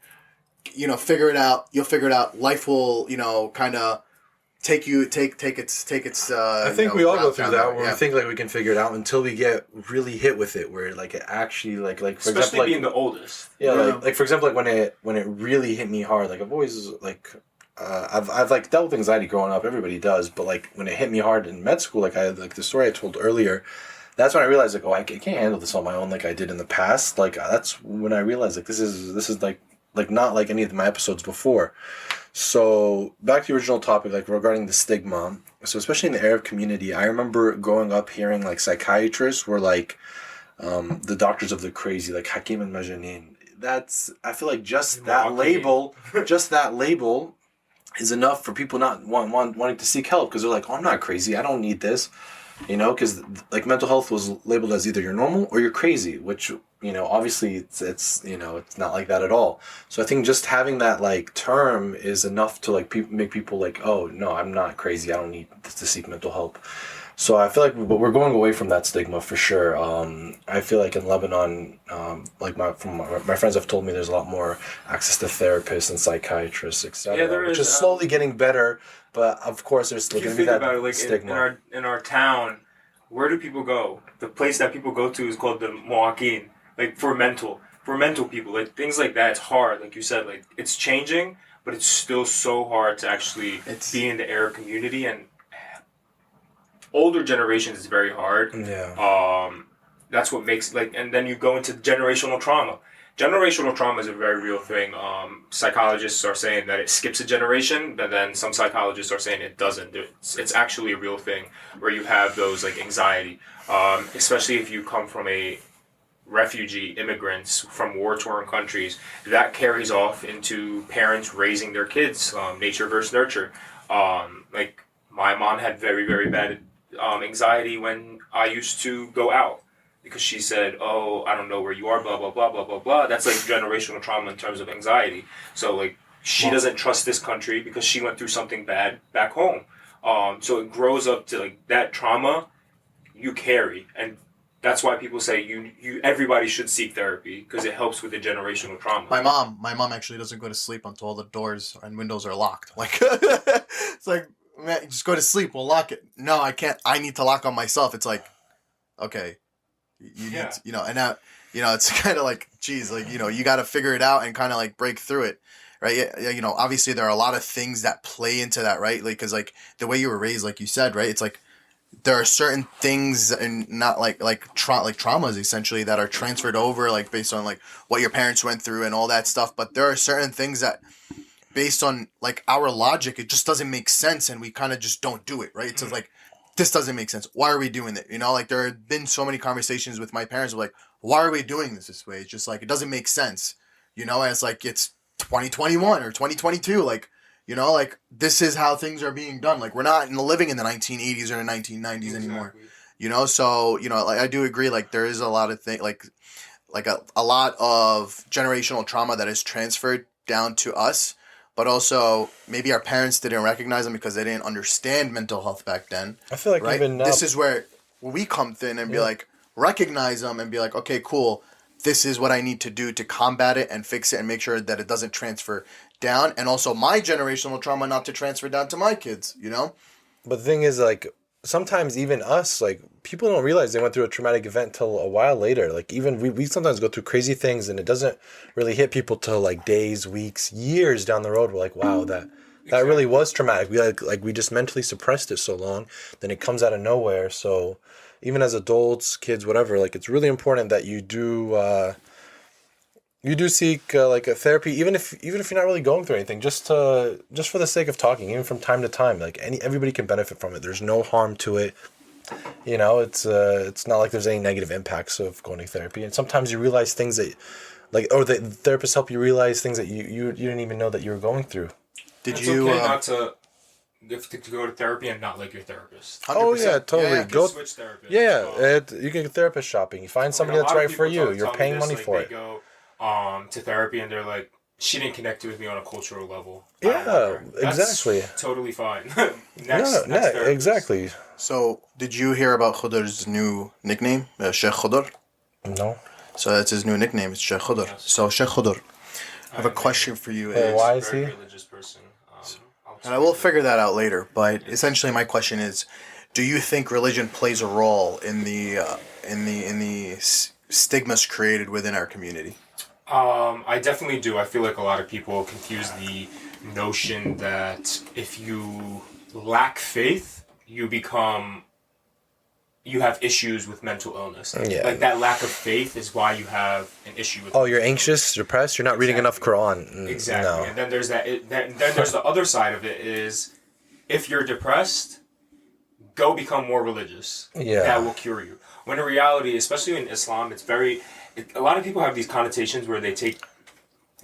figure it out. You'll figure it out. Life will, kind of take its I think we all go through that where we think we can figure it out until we get really hit with it, where it actually for especially example, being the oldest. Yeah, for example, when it really hit me hard, I've always I've dealt with anxiety growing up. Everybody does, but when it hit me hard in med school, the story I told earlier, that's when I realized I can't handle this on my own I did in the past. That's when I realized this is not like any of my episodes before. So back to the original topic, regarding the stigma. So especially in the Arab community, I remember growing up hearing psychiatrists were the doctors of the crazy, Hakim and Majanin. I feel just that label is enough for people not wanting to seek help because they're I'm not crazy, I don't need this. Because mental health was labeled as either you're normal or you're crazy, which obviously it's not like that at all. So I think just having that term is enough to make people oh no, I'm not crazy, I don't need to seek mental help. So I feel but we're going away from that stigma for sure. I feel in Lebanon, my friends have told me there's a lot more access to therapists and psychiatrists, etc. Which is slowly getting better. But of course, there's still going to be that stigma. In our town, where do people go? The place that people go to is called the Moakin, for mental people, things like that. It's hard, like you said, it's changing, but it's still so hard to actually be in the Arab community, and older generations is very hard. Yeah. that's what makes and then you go into generational trauma. Generational trauma is a very real thing. Psychologists are saying that it skips a generation, but then some psychologists are saying it doesn't. It's actually a real thing where you have those anxiety, especially if you come from a refugee immigrants from war-torn countries. That carries off into parents raising their kids, nature versus nurture. My mom had very, very bad anxiety when I used to go out because she said, "Oh, I don't know where you are," blah blah blah blah blah blah. That's generational trauma in terms of anxiety. So she doesn't trust this country because she went through something bad back home. So it grows up to that trauma you carry, and that's why people say everybody should seek therapy because it helps with the generational trauma. My mom actually doesn't go to sleep until all the doors and windows are locked. It's man, just go to sleep. We'll lock it. No, I can't. I need to lock on myself. It's okay, you need to, and now, it's kind of geez, you got to figure it out and kind of break through it. Right. Yeah. Obviously there are a lot of things that play into that, right? Cause the way you were raised, like you said, right. It's there are certain things and not traumas essentially that are transferred over based on what your parents went through and all that stuff. But there are certain things that based on our logic, it just doesn't make sense. And we kind of just don't do it. Right. So this doesn't make sense. Why are we doing it? There have been so many conversations with my parents of why are we doing this way? It's just it doesn't make sense. And it's it's 2021 or 2022. This is how things are being done. We're not living in the 1980s or the 1990s anymore. So, I do agree. There is a lot of things, a lot of generational trauma that is transferred down to us, but also maybe our parents didn't recognize them because they didn't understand mental health back then. I feel like even now, this is where we come in and be recognize them and be okay, cool. This is what I need to do to combat it and fix it and make sure that it doesn't transfer down. And also my generational trauma not to transfer down to my kids, But the thing is, sometimes even us, people don't realize they went through a traumatic event till a while later. Even we sometimes go through crazy things and it doesn't really hit people till days, weeks, years down the road. We're wow, that really was traumatic. We just mentally suppressed it so long, then it comes out of nowhere. So even as adults, kids, whatever, it's really important that you do seek a therapy, even if you're not really going through anything, just for the sake of talking, even from time to time. Everybody can benefit from it. There's no harm to it. It's not like there's any negative impacts of going to therapy. And sometimes you realize things that or the therapists help you realize things that you didn't even know that you were going through. It's okay not to go to therapy and not like your therapist. 100%. Oh yeah, totally. Yeah, go switch therapists. You can go therapist shopping. You find somebody that's right for you. You're paying money for it. They go to therapy and they're she didn't connect with me on a cultural level. Yeah, exactly. Totally fine. next exactly. So, did you hear about Khudr's new nickname, Sheikh Khudr? No. So that's his new nickname. It's Sheikh Khudr. Yes. So Sheikh Khudr, I have a question for you. Why is he? Religious person. And I will figure that out later. But essentially, my question is: do you think religion plays a role in the stigmas created within our community? I definitely do. I feel like a lot of people confuse the notion that if you lack faith, you have issues with mental illness. Yeah. That lack of faith is why you have an issue with. Oh, you're anxious, depressed. You're not reading enough Quran. Exactly. No. And then there's then there's the other side of it is, if you're depressed, go become more religious. Yeah. That will cure you. When in reality, especially in Islam, a lot of people have these connotations where they take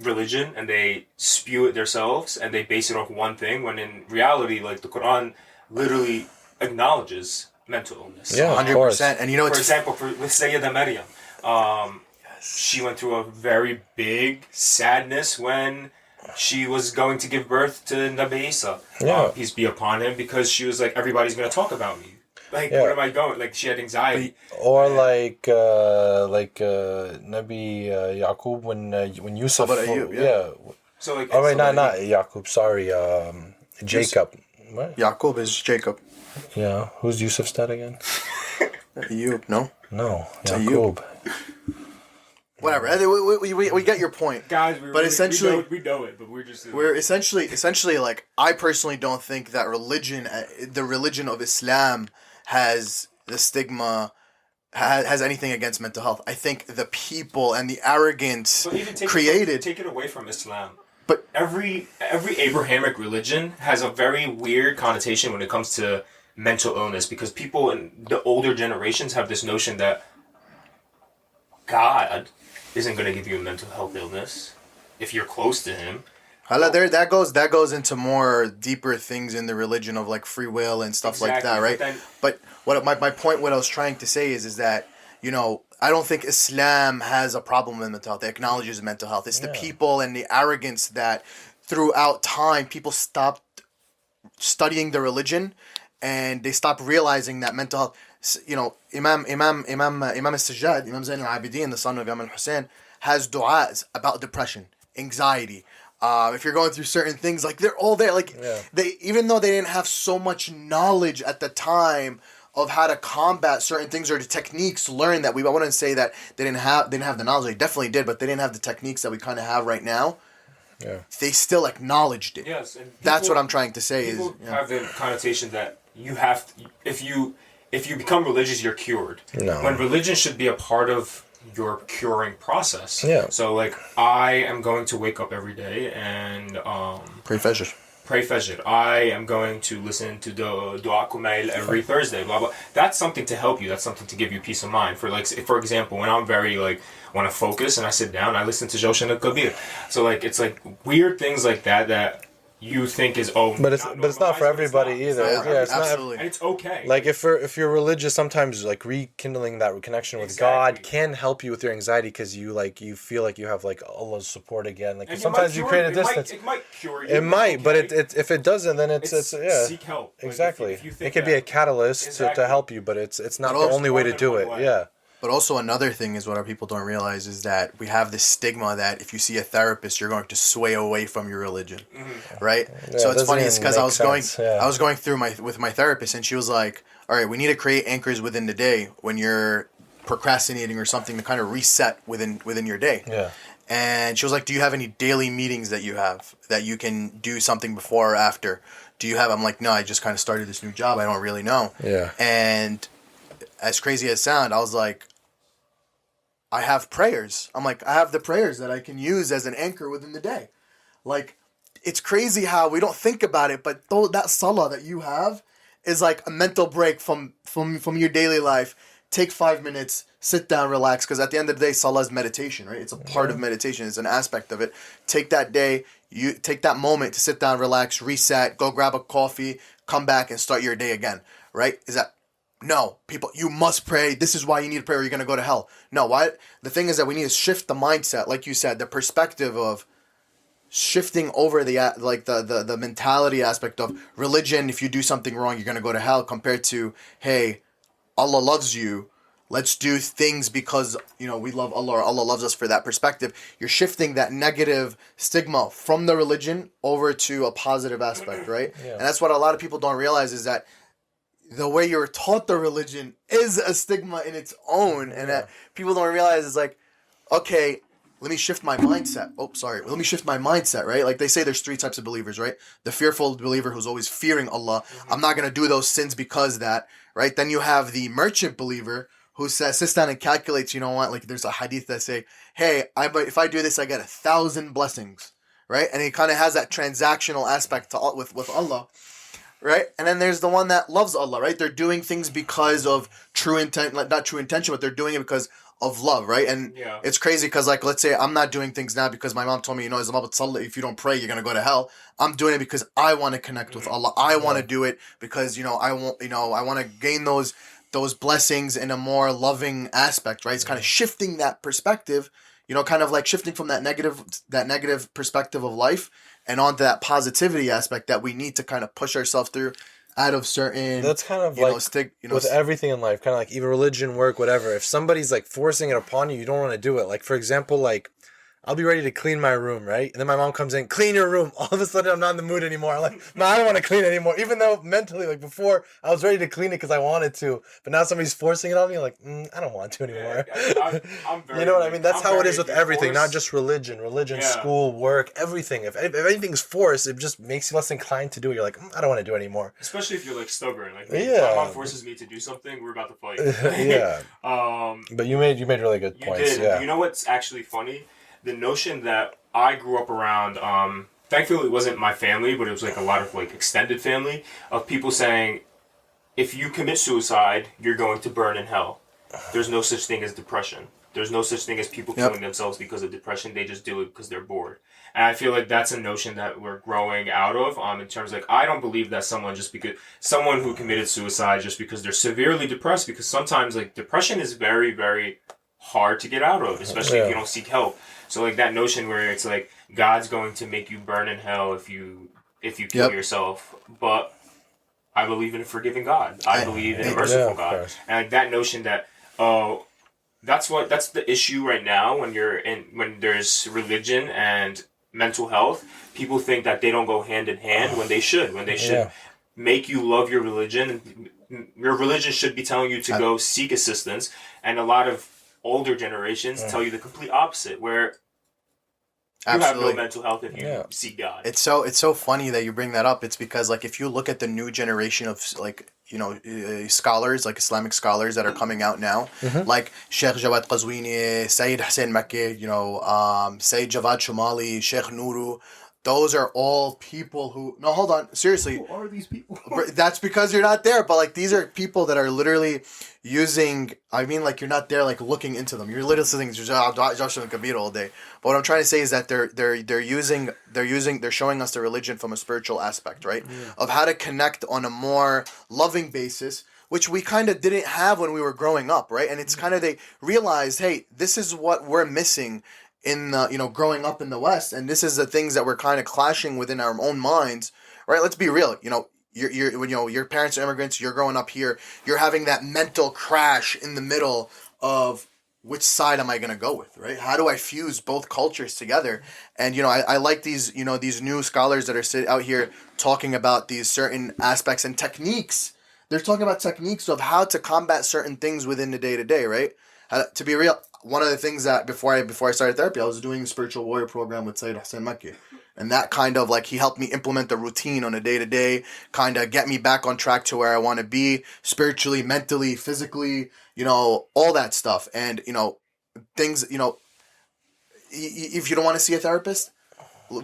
religion and they spew it themselves and they base it off one thing, when in reality, the Quran literally acknowledges mental illness. Yeah, 100%. And for example, with Sayyida Maryam, she went through a very big sadness when she was going to give birth to Nabi Isa, peace be upon him, because she was everybody's going to talk about me. What am I going? She had anxiety. Or Nabi Yaqub when Yusuf. Yeah. So not Yaqub. Sorry, Jacob. What? Yaqub is Jacob. Yeah. Who's Yusuf's dad again? Ayub, no? No, Yaqub. Whatever. We get your point, guys. But essentially, we know it, but we're essentially I personally don't think that the religion of Islam has the stigma has anything against mental health. I think the people and the arrogance But even created. take it away from Islam. But Every Abrahamic religion has a very weird connotation when it comes to mental illness, because people in the older generations have this notion that God isn't going to give you a mental health illness if you're close to him. there that goes into more deeper things in the religion of like free will and stuff like that, right? But what my point, what I was trying to say is that, you know, I don't think Islam has a problem with mental health. It acknowledges mental health. It's the people and the arrogance that throughout time people stopped studying the religion and they stopped realizing that mental health. You know, Imam al-Sajjad, Imam Zayn al-Abidin, the son of Imam al-Hussein, has du'as about depression, anxiety. If you're going through certain things, like they're all there. Like they, even though they didn't have so much knowledge at the time of how to combat certain things or the techniques learned that I wouldn't say that they didn't have the knowledge. They definitely did, but they didn't have the techniques that we kind of have right now. Yeah. They still acknowledged it. Yes, and that's what I'm trying to say. People have the connotation that you have to, if you become religious, you're cured. No. When religion should be a part of your curing process. Yeah. So like I am going to wake up every day and pray Fajr. I am going to listen to the Dua Kumail every Thursday, blah blah. That's something to help you. That's something to give you peace of mind. For example, when I'm very want to focus and I sit down, I listen to Joshan al-Kabir. So like it's like weird things like that you think is but it's not for everybody either. It's absolutely. Not, and it's okay. Like if you're religious, sometimes like rekindling that connection with God can help you with your anxiety because you feel like you have like Allah's support again. Like sometimes you create a distance. It might cure you. It might, but if it doesn't, then it's seek help. Exactly. If you think it could be a catalyst to help you, but it's not the only way to do it. Yeah. But also another thing is what our people don't realize is that we have this stigma that if you see a therapist, you're going to sway away from your religion, right? Yeah, so it's funny, it's because I was going through with my therapist, and she was like, "All right, we need to create anchors within the day when you're procrastinating or something to kind of reset within your day." Yeah. And she was like, "Do you have any daily meetings that you have that you can do something before or after? Do you have?" I'm like, "No, I just kind of started this new job. I don't really know." Yeah. And as crazy as it sounds, I was like, I have prayers. I'm like, I have the prayers that I can use as an anchor within the day. Like, it's crazy how we don't think about it, but that salah that you have is like a mental break from your daily life. Take 5 minutes, sit down, relax, because at the end of the day, salah is meditation, right? It's a part of meditation. It's an aspect of it. Take that day, you take that moment to sit down, relax, reset, go grab a coffee, come back and start your day again, right? No, people, you must pray. This is why you need to pray or you're going to go to hell. No, why? The thing is that we need to shift the mindset, like you said, the perspective of shifting over the mentality aspect of religion. If you do something wrong, you're going to go to hell, compared to, hey, Allah loves you. Let's do things because, we love Allah or Allah loves us. For that perspective, you're shifting that negative stigma from the religion over to a positive aspect, right? Yeah. And that's what a lot of people don't realize is that the way you're taught the religion is a stigma in its own, and that people don't realize is like, okay, let me shift my mindset. Let me shift my mindset, right? Like they say there's 3 types of believers, right? The fearful believer who's always fearing Allah. I'm not going to do those sins because that, right? Then you have the merchant believer who sits down and calculates, like there's a hadith that say, hey, if I do this, I get 1,000 blessings, right? And he kind of has that transactional aspect with Allah. Right? And then there's the one that loves Allah, right? They're doing things because of true intent, not true intention, but they're doing it because of love, right? And it's crazy because, like, let's say I'm not doing things now because my mom told me, if you don't pray, you're going to go to hell. I'm doing it because I want to connect with Allah. I want to do it because, I want to gain those blessings in a more loving aspect, right? It's kind of shifting that perspective, kind of like shifting from that negative perspective of life and onto that positivity aspect that we need to kind of push ourselves through out of certain. That's kind of with everything in life, kind of like even religion, work, whatever. If somebody's like forcing it upon you, you don't want to do it. Like, for example, like I'll be ready to clean my room, right? And then my mom comes in, clean your room. All of a sudden, I'm not in the mood anymore. I'm like, man, I don't want to clean it anymore. Even though mentally, like before, I was ready to clean it because I wanted to. But now somebody's forcing it on me. I'm like, I don't want to anymore. I'm very, you know what I mean? That's how it is with everything, forced. not just religion, school, work, everything. If anything's forced, it just makes you less inclined to do it. You're like, I don't want to do it anymore. Especially if you're like stubborn. Like, yeah. My mom forces me to do something, we're about to fight. yeah. But you made really good points. Did. Yeah. You know what's actually funny? The notion that I grew up around, thankfully it wasn't my family, but it was like a lot of like extended family of people saying, if you commit suicide, you're going to burn in hell. There's no such thing as depression. There's no such thing as people killing themselves because of depression. They just do it because they're bored. And I feel like that's a notion that we're growing out of in terms of, like, I don't believe that someone who committed suicide just because they're severely depressed, because sometimes like depression is very, very hard to get out of, especially if you don't seek help. So like that notion where it's like God's going to make you burn in hell if you kill yourself, but I believe in a forgiving God. I believe in a merciful God, and like that notion that that's the issue right now when there's religion and mental health. People think that they don't go hand in hand when they should make you love your religion. Your religion should be telling you to go seek assistance, and a lot of older generations tell you the complete opposite, where you have no mental health if you seek God. It's so funny that you bring that up. It's because like if you look at the new generation of like scholars, like Islamic scholars that are coming out now, like Sheikh Jawad Qazwini, Sayyid Hussein Makki, Sayyid Javad Shumali, Sheikh Nuru. Those are all people who... No, hold on. Seriously. Who are these people? That's because you're not there. But, like, these are people that are literally using... I mean, like, you're not there, like, looking into them. You're literally sitting Joshua and Kabir all day. But what I'm trying to say is that they're showing us the religion from a spiritual aspect, right? Yeah. Of how to connect on a more loving basis, which we kind of didn't have when we were growing up, right? And it's kind of... They realized, hey, this is what we're missing in growing up in the West, and this is the things that we're kind of clashing within our own minds, right? Let's be real. Your parents are immigrants. You're growing up here. You're having that mental crash in the middle of which side am I going to go with, right? How do I fuse both cultures together? And I like these these new scholars that are out here talking about these certain aspects and techniques. They're talking about techniques of how to combat certain things within the day to day, right? To be real. One of the things that before I started therapy, I was doing a spiritual warrior program with Sayyid Hussein Makki. And that kind of like, he helped me implement the routine on a day-to-day, kind of get me back on track to where I want to be spiritually, mentally, physically, all that stuff. And, things, if you don't want to see a therapist,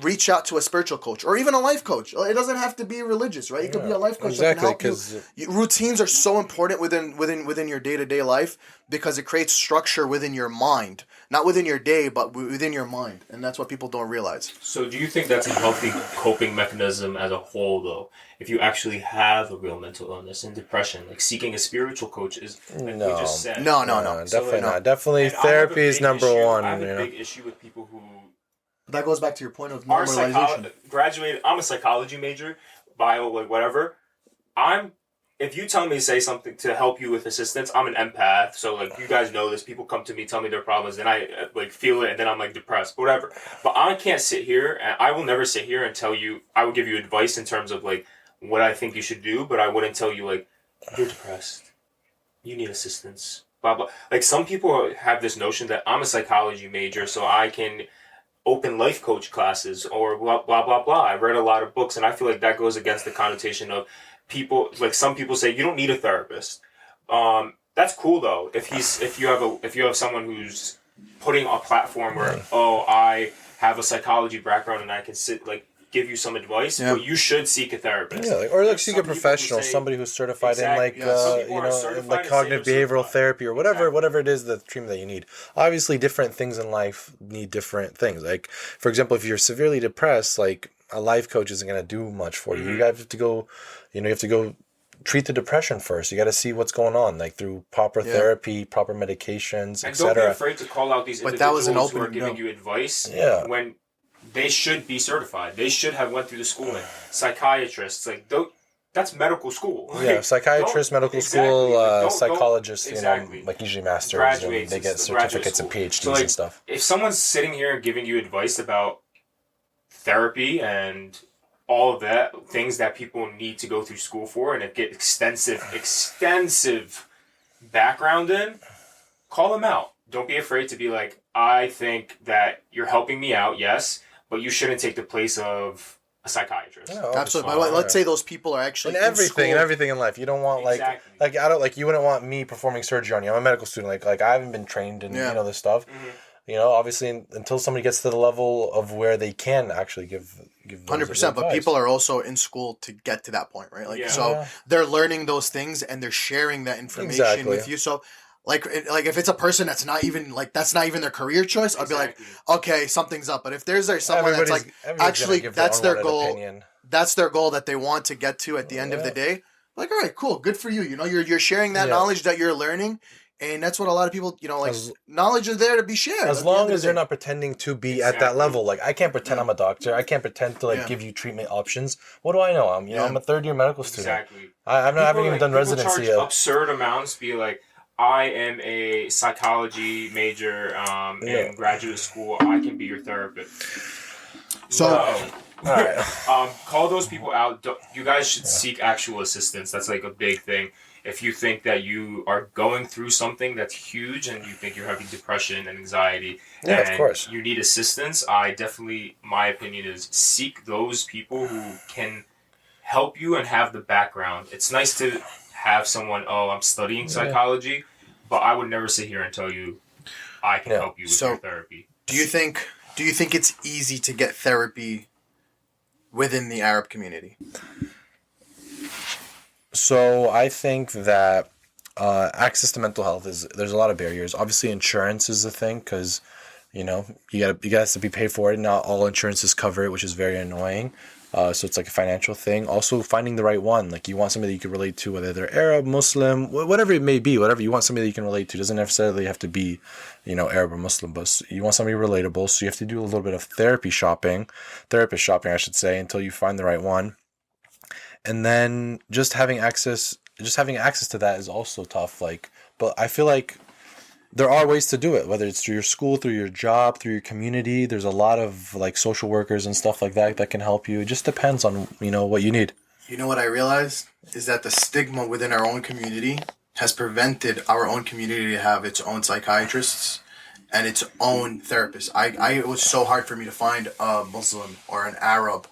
reach out to a spiritual coach or even a life coach. It doesn't have to be religious, right? It could be a life coach that can help you. Routines are so important within your day-to-day life because it creates structure within your mind. Not within your day, but within your mind. And that's what people don't realize. So do you think that's a healthy coping mechanism as a whole, though? If you actually have a real mental illness and depression, like seeking a spiritual coach is, like we just said. No. Definitely not. Definitely therapy is number one. I have a big issue with people who... That goes back to your point of normalization. I'm a psychology major, bio, like whatever. If you tell me to say something to help you with assistance, I'm an empath. So like you guys know this, people come to me, tell me their problems, and I like feel it, and then I'm like depressed, whatever. But I can't sit here, and I will never sit here and tell you. I will give you advice in terms of like what I think you should do, but I wouldn't tell you like you're depressed, you need assistance, blah blah. Like some people have this notion that I'm a psychology major, so I can open life coach classes or blah blah blah blah. I read a lot of books, and I feel like that goes against the connotation of people. Like some people say you don't need a therapist. That's cool though. If you have someone who's putting a platform where I have a psychology background and I can give you some advice, but you should seek a therapist. Yeah, or seek a professional, somebody who's certified in in like cognitive behavioral therapy or whatever it is, the treatment that you need. Obviously, different things in life need different things. Like, for example, if you're severely depressed, like a life coach isn't going to do much for you. You have to go, you have to go treat the depression first. You got to see what's going on, like through proper therapy, proper medications, etc. And don't be afraid to call out these individuals who are giving you advice when they should be certified. They should have went through the schooling. Psychiatrists, like that's medical school. Yeah, psychiatrist, medical school, psychologist, exactly. like usually masters, Graduates, and they get certificates and PhDs and stuff. If someone's sitting here giving you advice about therapy and all of that, things that people need to go through school for and get extensive background in, call them out. Don't be afraid to be like, I think that you're helping me out, yes, but you shouldn't take the place of a psychiatrist. Yeah, absolutely. But let's say those people are actually in everything in life. You don't want like I don't like you wouldn't want me performing surgery on you. I'm a medical student. Like I haven't been trained in this stuff. Mm-hmm. Obviously until somebody gets to the level of where they can actually give 100%. But people are also in school to get to that point, right? Like so they're learning those things and they're sharing that information with you. So like if it's a person that's not even their career choice, I'll be like, okay, something's up. But if there's someone that's like actually that's their goal, that's their goal that they want to get to at the end of the day, like, all right, cool, good for you. You're sharing that knowledge that you're learning. And that's what a lot of people, knowledge is there to be shared. As long as you're not pretending to be at that level. Like, I can't pretend I'm a doctor. I can't pretend to, give you treatment options. What do I know? I'm a third-year medical student. Exactly. I haven't even done residency yet. Absurd amounts, be like, I am a psychology major in graduate school. I can be your therapist. So... All right. Call those people out. You guys should seek actual assistance. That's like a big thing. If you think that you are going through something that's huge and you think you're having depression and anxiety and of course. You need assistance, my opinion is seek those people who can help you and have the background. It's nice to have someone, I'm studying psychology, but I would never sit here and tell you I can help you with your therapy. Do you think it's easy to get therapy within the Arab community? So I think that access to mental health there's a lot of barriers. Obviously, insurance is a thing because you got to be paid for it. Not all insurances cover it, which is very annoying. So it's like a financial thing. Also, finding the right one. Like you want somebody that you can relate to, whether they're Arab, Muslim, whatever it may be. Whatever you want somebody that you can relate to. It doesn't necessarily have to be, Arab or Muslim, but you want somebody relatable. So you have to do a little bit of therapist shopping, I should say, until you find the right one. And then just having access to that is also tough. But I feel like there are ways to do it, whether it's through your school, through your job, through your community. There's a lot of social workers and stuff like that can help you. It just depends on, what you need. You know what I realized is that the stigma within our own community has prevented our own community to have its own psychiatrists and its own therapists. It was so hard for me to find a Muslim or an Arab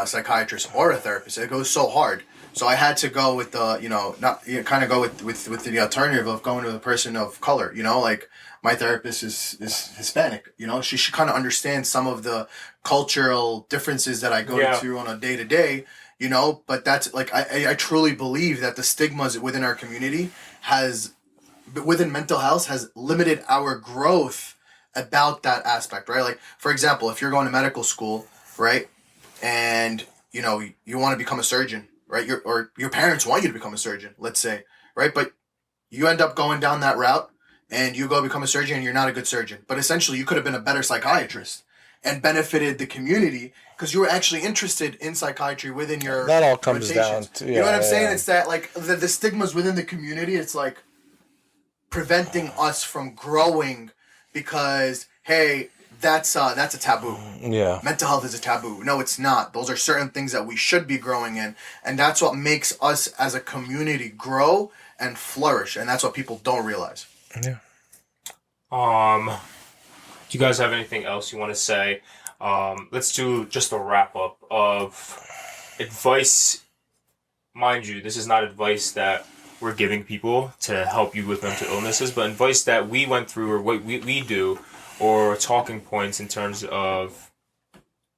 psychiatrist or a therapist. It goes so hard. So I had to go with the, go with the alternative of going to a person of color. Like my therapist is Hispanic. She kind of understands some of the cultural differences that I go through on a day to day. But that's like I truly believe that the stigmas within our community within mental health has limited our growth about that aspect, right? Like for example, if you're going to medical school, right? And you want to become a surgeon, right? Your parents want you to become a surgeon, let's say, right? But you end up going down that route and you go become a surgeon and you're not a good surgeon. But essentially you could have been a better psychiatrist and benefited the community because you were actually interested in psychiatry within your that all comes rotations. down to you know what I'm saying? It's that like the stigmas within the community, it's like preventing us from growing because hey, that's a taboo. Yeah. Mental health is a taboo. No, it's not. Those are certain things that we should be growing in. And that's what makes us as a community grow and flourish. And that's what people don't realize. Yeah. Do you guys have anything else you want to say? Let's do just a wrap up of advice. Mind you, this is not advice that we're giving people to help you with mental illnesses, but advice that we went through or what we do, or talking points in terms of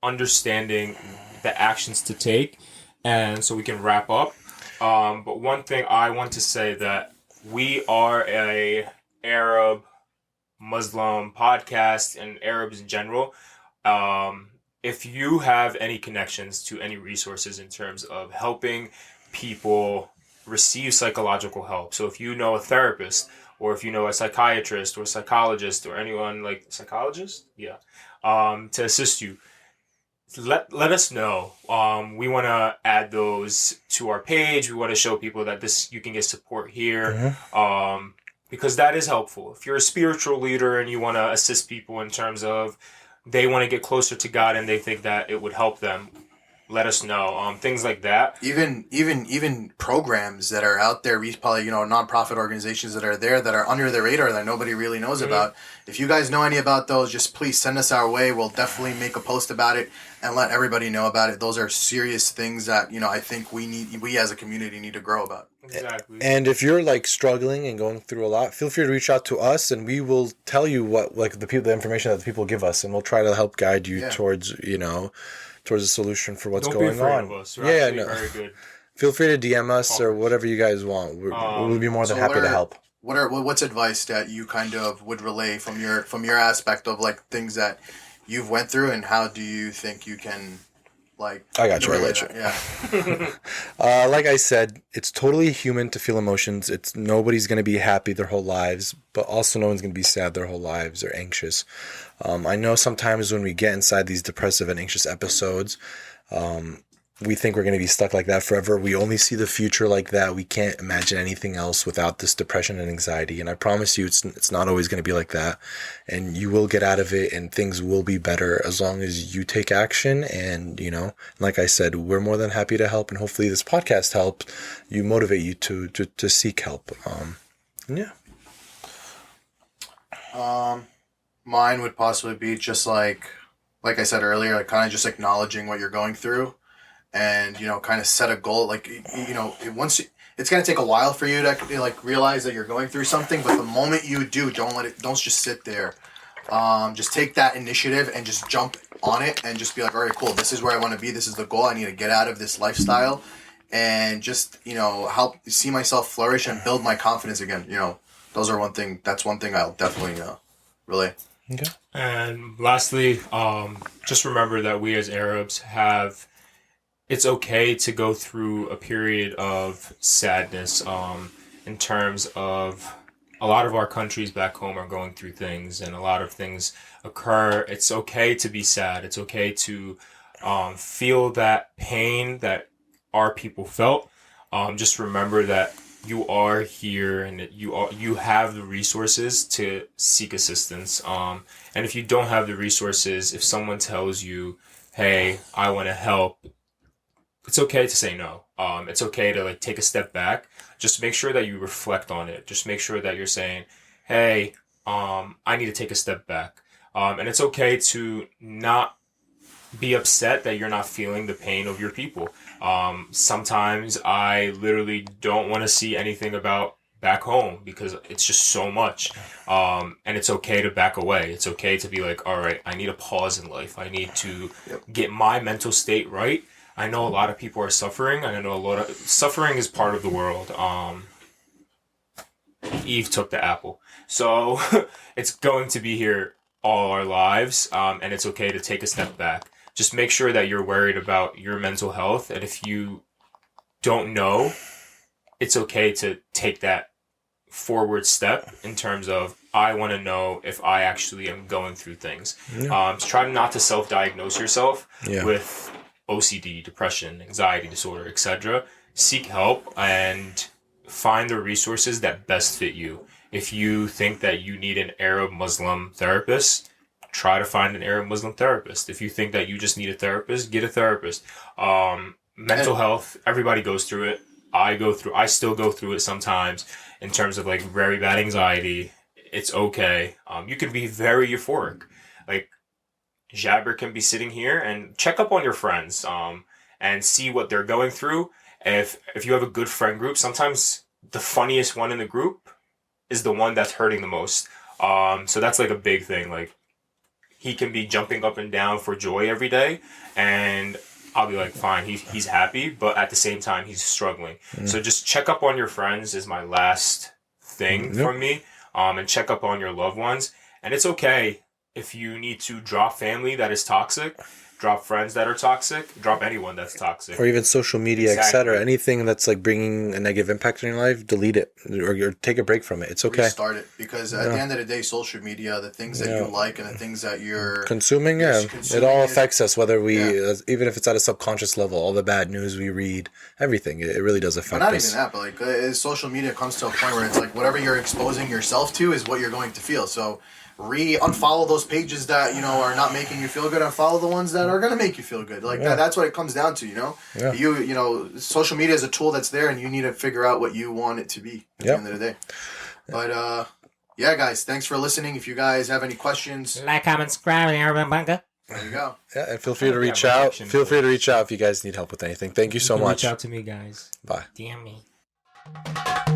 understanding the actions to take, and so we can wrap up. But one thing I want to say that we are a Arab Muslim podcast and Arabs in general. If you have any connections to any resources in terms of helping people receive psychological help, so if you know a therapist, or if you know a psychiatrist or psychologist or anyone like psychologist, to assist you, let us know. We want to add those to our page. We want to show people that you can get support here. Because that is helpful. If you're a spiritual leader and you want to assist people in terms of they want to get closer to God and they think that it would help them, let us know. Things like that. Even programs that are out there, probably, nonprofit organizations that are there that are under the radar that nobody really knows about. If you guys know any about those, just please send us our way. We'll definitely make a post about it and let everybody know about it. Those are serious things that, I think we as a community need to grow about. Exactly. And if you're like struggling and going through a lot, feel free to reach out to us, and we will tell you what the information that the people give us, and we'll try to help guide you towards towards a solution for what's Don't going be afraid on. Of us. We're very good. Feel free to DM us or whatever you guys want. We'll be more than happy to help. What's advice that you kind of would relay from your aspect of like things that you've went through, and how do you think you can like? I got you. Yeah. Like I said, it's totally human to feel emotions. Nobody's gonna be happy their whole lives, but also no one's gonna be sad their whole lives or anxious. I know sometimes when we get inside these depressive and anxious episodes, we think we're going to be stuck like that forever. We only see the future like that. We can't imagine anything else without this depression and anxiety. And I promise you, it's not always going to be like that. And you will get out of it, and things will be better as long as you take action. And, like I said, we're more than happy to help. And hopefully this podcast helps you, motivate you to seek help. Yeah. Mine would possibly be just like I said earlier, like kind of just acknowledging what you're going through, and kind of set a goal. Like it's gonna take a while for you to like realize that you're going through something, but the moment you do, don't just sit there. Just take that initiative and just jump on it and just be like, all right, cool. This is where I want to be. This is the goal. I need to get out of this lifestyle, and just help see myself flourish and build my confidence again. Those are one thing. That's one thing I'll definitely relay. Okay. And lastly, just remember that we as Arabs it's okay to go through a period of sadness, in terms of a lot of our countries back home are going through things, and a lot of things occur. It's okay to be sad. It's okay to feel that pain that our people felt. Just remember that you are here, and that you have the resources to seek assistance. And if you don't have the resources, if someone tells you, "Hey, I want to help," it's okay to say no. It's okay to like take a step back. Just make sure that you reflect on it. Just make sure that you're saying, "Hey, I need to take a step back." And it's okay to not be upset that you're not feeling the pain of your people. Sometimes I literally don't want to see anything about back home because it's just so much. And it's okay to back away. It's okay to be like, all right, I need a pause in life. I need to get my mental state right. I know a lot of people are suffering. I know a lot of suffering is part of the world. Eve took the apple. So it's going to be here all our lives. And it's okay to take a step back. Just make sure that you're worried about your mental health. And if you don't know, it's okay to take that forward step in terms of, I want to know if I actually am going through things. Try not to self-diagnose yourself with OCD, depression, anxiety disorder, etc. Seek help and find the resources that best fit you. If you think that you need an Arab Muslim therapist, try to find an Arab Muslim therapist. If you think that you just need a therapist, get a therapist. Mental health, everybody goes through it. I still go through it sometimes in terms of like very bad anxiety. It's okay. You can be very euphoric. Like Jabber can be sitting here and check up on your friends, and see what they're going through. If you have a good friend group, sometimes the funniest one in the group is the one that's hurting the most. So that's like a big thing. Like, he can be jumping up and down for joy every day, and I'll be like, fine, he's happy, but at the same time, he's struggling. So just check up on your friends is my last thing from me, and check up on your loved ones. And it's okay if you need to drop family that is toxic, drop friends that are toxic, drop anyone that's toxic. Or even social media, Exactly. etc. Anything that's like bringing a negative impact in your life, delete it or take a break from it. It's okay. Restart it, because at the end of the day, social media, the things that you like and the things that you're consuming, it all affects us. Whether we, even if it's at a subconscious level, all the bad news we read, everything, it really does affect But not us. even that, but like social media comes to a point where it's like whatever you're exposing yourself to is what you're going to feel. So unfollow those pages that are not making you feel good, and follow the ones that are going to make you feel good. Like that's what it comes down to. Social media is a tool that's there, and you need to figure out what you want it to be at the end of the day. But yeah, guys, thanks for listening. If you guys have any questions, like, comment, subscribe, and Urban Bunker. There you go. Yeah, and feel free to reach out. Feel free to reach out if you guys need help with anything. Thank you so much. Reach out to me, guys. Bye. DM me.